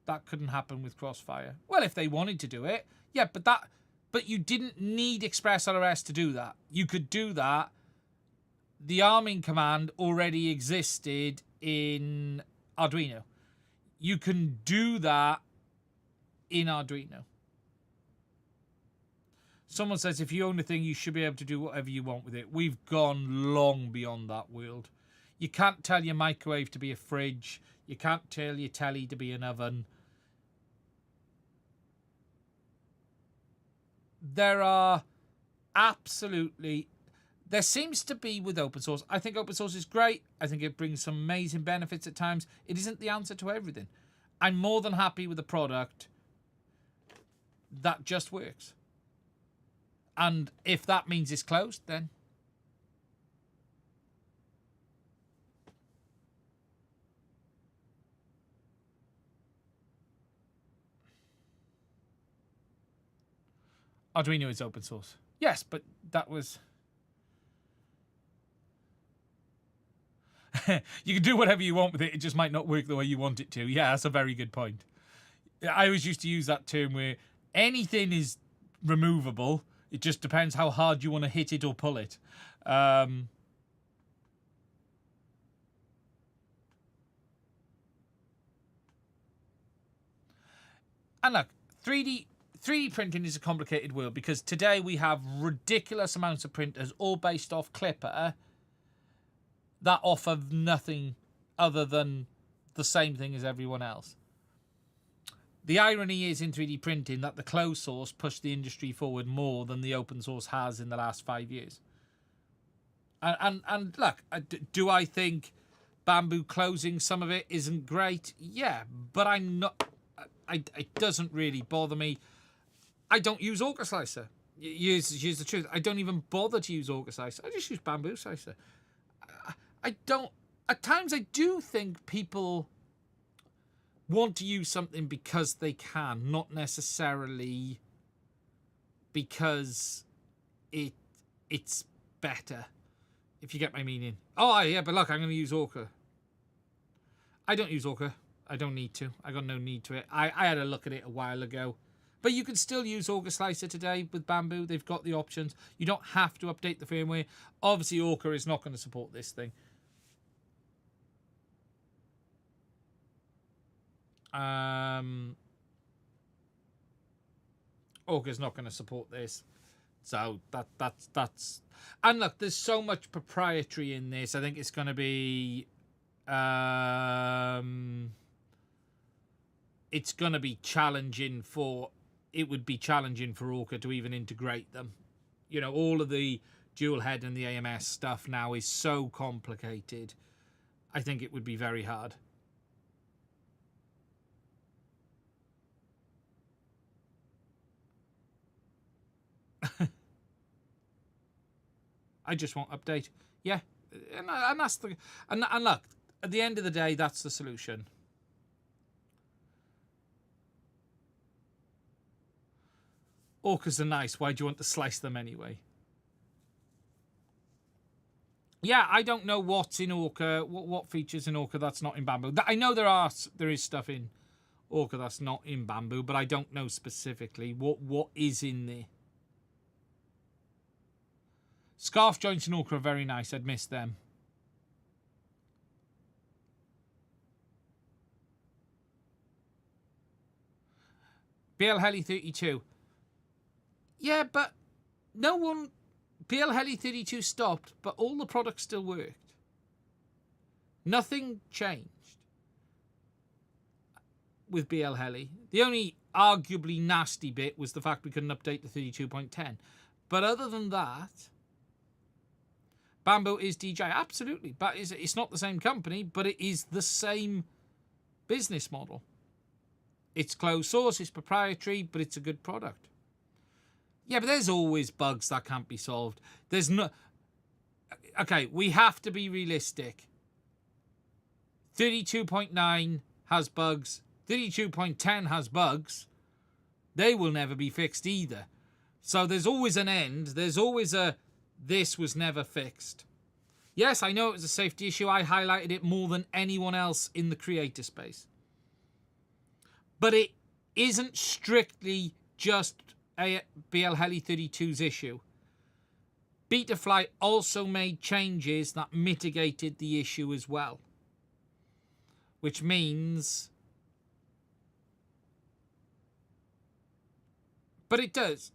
Speaker 1: That couldn't happen with Crossfire. Well, if they wanted to do it, yeah, but you didn't need Express LRS to do that. You could do that. The arming command already existed in Arduino. You can do that in Arduino. Someone says if you own a thing, you should be able to do whatever you want with it. We've gone long beyond that world. You can't tell your microwave to be a fridge. You can't tell your telly to be an oven. There seems to be with open source. I think open source is great. I think it brings some amazing benefits at times. It isn't the answer to everything. I'm more than happy with a product that just works. And if that means it's closed, then Arduino is open source. Yes, but that was... You can do whatever you want with it. It just might not work the way you want it to. Yeah, that's a very good point. I always used to use that term where anything is removable. It just depends how hard you want to hit it or pull it. And look, 3D printing is a complicated world because today we have ridiculous amounts of printers all based off Clipper that offer nothing other than the same thing as everyone else. The irony is in 3D printing that the closed source pushed the industry forward more than the open source has in the last 5 years. And look, do I think Bambu closing some of it isn't great? Yeah, but I'm not... It doesn't really bother me. I don't use Orca Slicer. Here's the truth. I don't even bother to use Orca Slicer. I just use Bambu Slicer. I don't... At times I do think people want to use something because they can, not necessarily because it's better, if you get my meaning. Oh, yeah, but look, I'm going to use Orca. I don't use Orca. I don't need to. I got no need to it. I had a look at it a while ago. But you can still use Orca Slicer today with Bambu. They've got the options. You don't have to update the firmware. Obviously, Orca is not going to support this thing. Orca's not going to support this. So that's... And look, there's so much proprietary in this. I think it's going to be... it's going to be challenging for... It would be challenging for Orca to even integrate them. You know, all of the dual head and the AMS stuff now is so complicated. I think it would be very hard. I just want update. Yeah, and that's the and look, at the end of the day, that's the solution. Orcas are nice. Why do you want to slice them anyway? Yeah, I don't know what's in Orca, what features in Orca that's not in Bambu. I know there is stuff in Orca that's not in Bambu, but I don't know specifically what is in there. Scarf joints in Orca are very nice. I'd miss them. BL Heli 32. Yeah, but no one... BL Heli 32 stopped, but all the products still worked. Nothing changed with BL Heli. The only arguably nasty bit was the fact we couldn't update the 32.10. But other than that... Bambu is DJI, absolutely. But it's not the same company, but it is the same business model. It's closed source, it's proprietary, but it's a good product. Yeah, but there's always bugs that can't be solved. There's no... Okay, we have to be realistic. 32.9 has bugs. 32.10 has bugs. They will never be fixed either. So there's always an end. There's always a... This was never fixed. Yes, I know it was a safety issue. I highlighted it more than anyone else in the creator space. But it isn't strictly just a BL Heli 32's issue. Betaflight also made changes that mitigated the issue as well. Which means... But it does.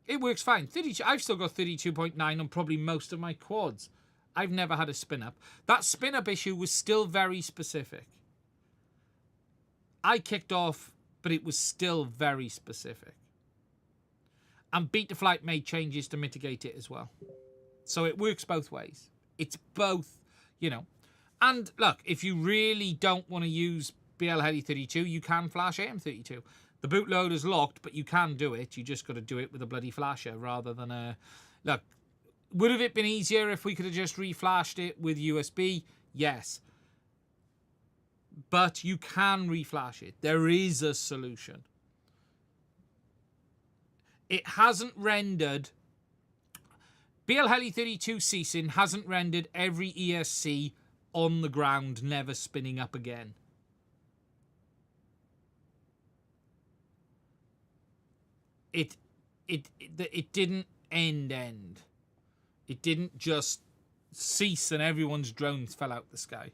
Speaker 1: It works fine. 32. I've still got 32.9 on probably most of my quads. I've never had a spin-up. That spin-up issue was still very specific. I kicked off, but it was still very specific. And Betaflight made changes to mitigate it as well. So it works both ways. It's both, you know. And look, if you really don't want to use BL Heli 32, you can flash AM32. The bootloader's locked, but you can do it. You just got to do it with a bloody flasher rather than a... Look, would have it been easier if we could have just reflashed it with USB? Yes. But you can reflash it. There is a solution. It hasn't rendered... BL Heli 32 ceasing hasn't rendered every ESC on the ground, never spinning up again. It didn't end. It didn't just cease and everyone's drones fell out the sky.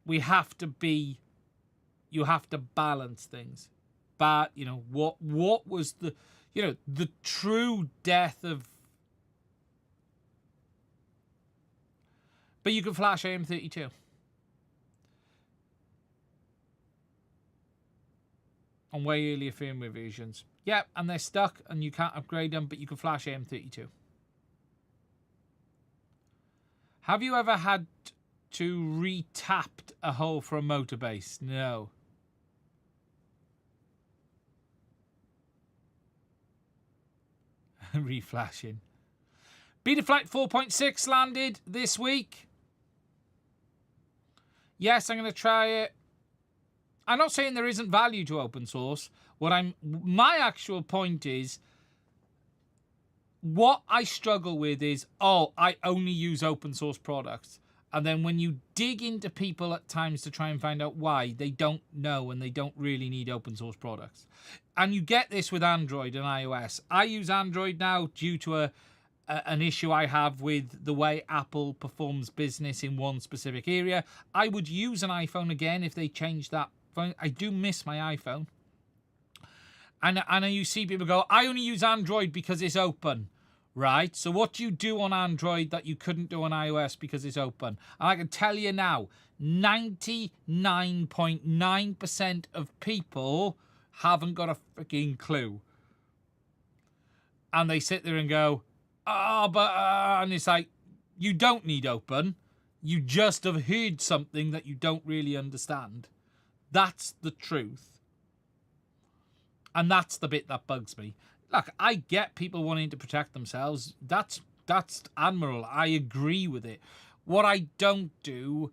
Speaker 1: We have to be... You have to balance things. But, you know, what was the... You know, the true death of... But you can flash AM32. On way earlier firmware versions. Yep, and they're stuck and you can't upgrade them, but you can flash AM32. Have you ever had to re-tapped a hole for a motor base? No. Reflashing. Beta Flight 4.6 landed this week. Yes, I'm going to try it. I'm not saying there isn't value to open source. My actual point is, what I struggle with is, I only use open source products. And then when you dig into people at times to try and find out why, they don't know and they don't really need open source products. And you get this with Android and iOS. I use Android now due to an issue I have with the way Apple performs business in one specific area. I would use an iPhone again if they changed that phone. I do miss my iPhone. And you see people go, I only use Android because it's open. Right? So what do you do on Android that you couldn't do on iOS because it's open? And I can tell you now, 99.9% of people haven't got a freaking clue. And they sit there and go, and it's like, you don't need open. You just have heard something that you don't really understand. That's the truth. And that's the bit that bugs me. Look, I get people wanting to protect themselves. That's admirable. I agree with it. What I don't do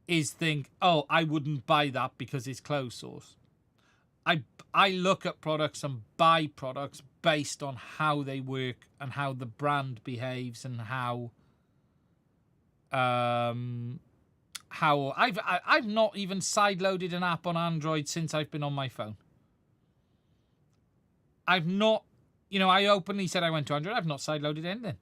Speaker 1: is think, I wouldn't buy that because it's closed source. I look at products and buy products based on how they work and how the brand behaves and how I've not even sideloaded an app on Android since I've been on my phone. I've not, I openly said I went to Android. I've not sideloaded anything.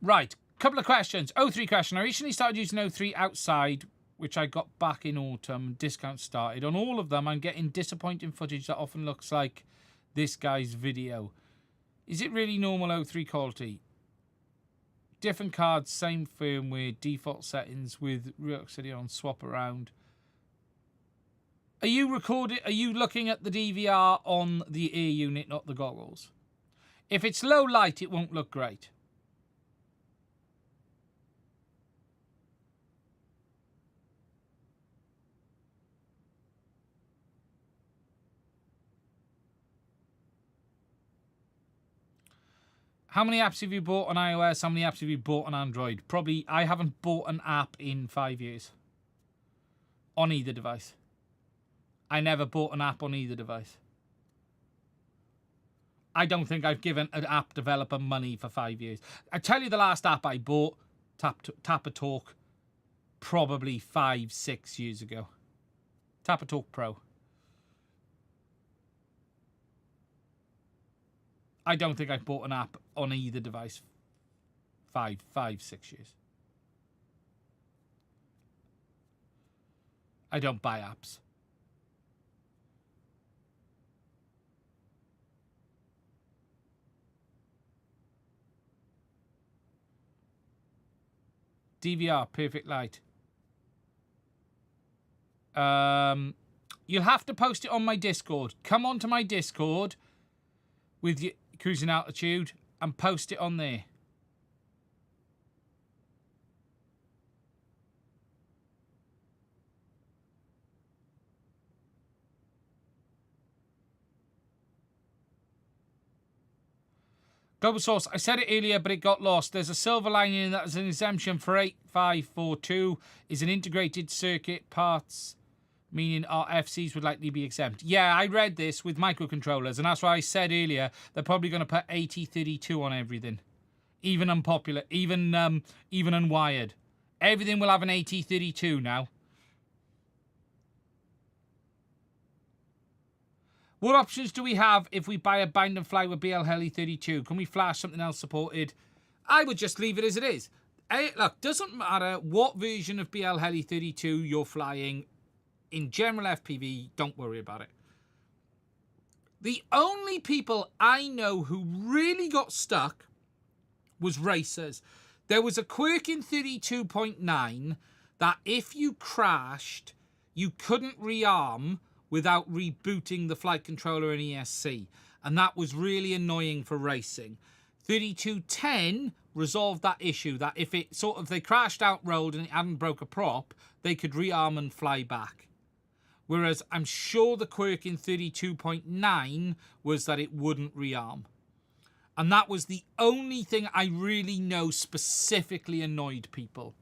Speaker 1: Right, couple of questions. O3 question. I recently started using O3 outside, which I got back in autumn. Discount started. On all of them, I'm getting disappointing footage that often looks like this guy's video. Is it really normal O3 quality? Different cards, same firmware, default settings with Real City on swap around. Are you looking at the DVR on the ear unit, not the goggles? If it's low light, it won't look great. How many apps have you bought on iOS? How many apps have you bought on Android? Probably, I haven't bought an app in 5 years. On either device. I never bought an app on either device. I don't think I've given an app developer money for 5 years. I tell you the last app I bought, Tap-A-Talk, probably 5-6 years ago. Tap-A-Talk Pro. I don't think I've bought an app on either device 5-6 years. I don't buy apps. DVR, perfect light. You'll have to post it on my Discord. Come onto my Discord with your cruising altitude and post it on there. Global Source, I said it earlier, but it got lost. There's a silver lining that is an exemption for 8542 is an integrated circuit parts, meaning our FCs would likely be exempt. Yeah, I read this with microcontrollers, and that's why I said earlier they're probably going to put 8032 on everything. Even unpopular, even unwired. Everything will have an 8032 now. What options do we have if we buy a bind and fly with BL-Heli-32? Can we flash something else supported? I would just leave it as it is. Look, doesn't matter what version of BL-Heli-32 you're flying. In general FPV, don't worry about it. The only people I know who really got stuck was racers. There was a quirk in 32.9 that if you crashed, you couldn't rearm without rebooting the flight controller and ESC. And that was really annoying for racing. 3210 resolved that issue, that if it sort of, they crashed out road and it hadn't broke a prop, they could rearm and fly back. Whereas I'm sure the quirk in 32.9 was that it wouldn't rearm. And that was the only thing I really know specifically annoyed people.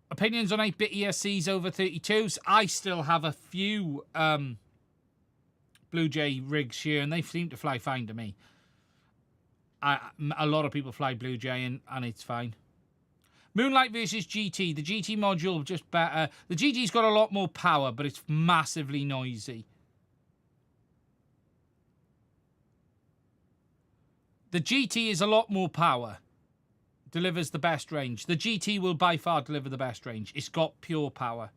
Speaker 1: Opinions on 8-bit ESCs over 32s. I still have a few Blue Jay rigs here, and they seem to fly fine to me. A lot of people fly Blue Jay, and it's fine. Moonlight versus GT. The GT module just better. The GT's got a lot more power, but it's massively noisy. The GT is a lot more power. Delivers the best range. The GT will by far deliver the best range. It's got pure power.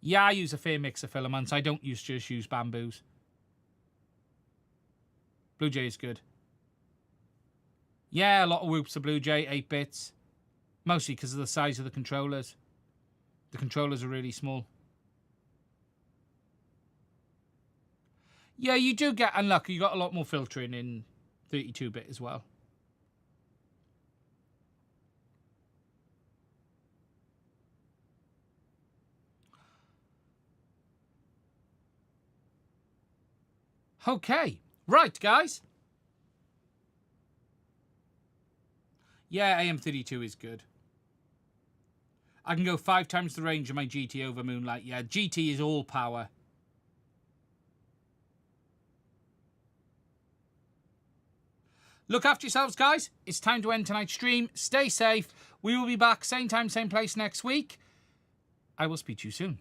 Speaker 1: Yeah, I use a fair mix of filaments. I don't just use Bambus. Blue Jay is good. Yeah, a lot of whoops of Blue Jay, 8 bits. Mostly because of the size of the controllers. The controllers are really small. Yeah, you do get unlucky. You got a lot more filtering in 32-bit as well. Okay. Right, guys. Yeah, AM32 is good. I can go 5 times the range of my GT over Moonlight. Yeah, GT is all power. Look after yourselves, guys. It's time to end tonight's stream. Stay safe. We will be back same time, same place next week. I will speak to you soon.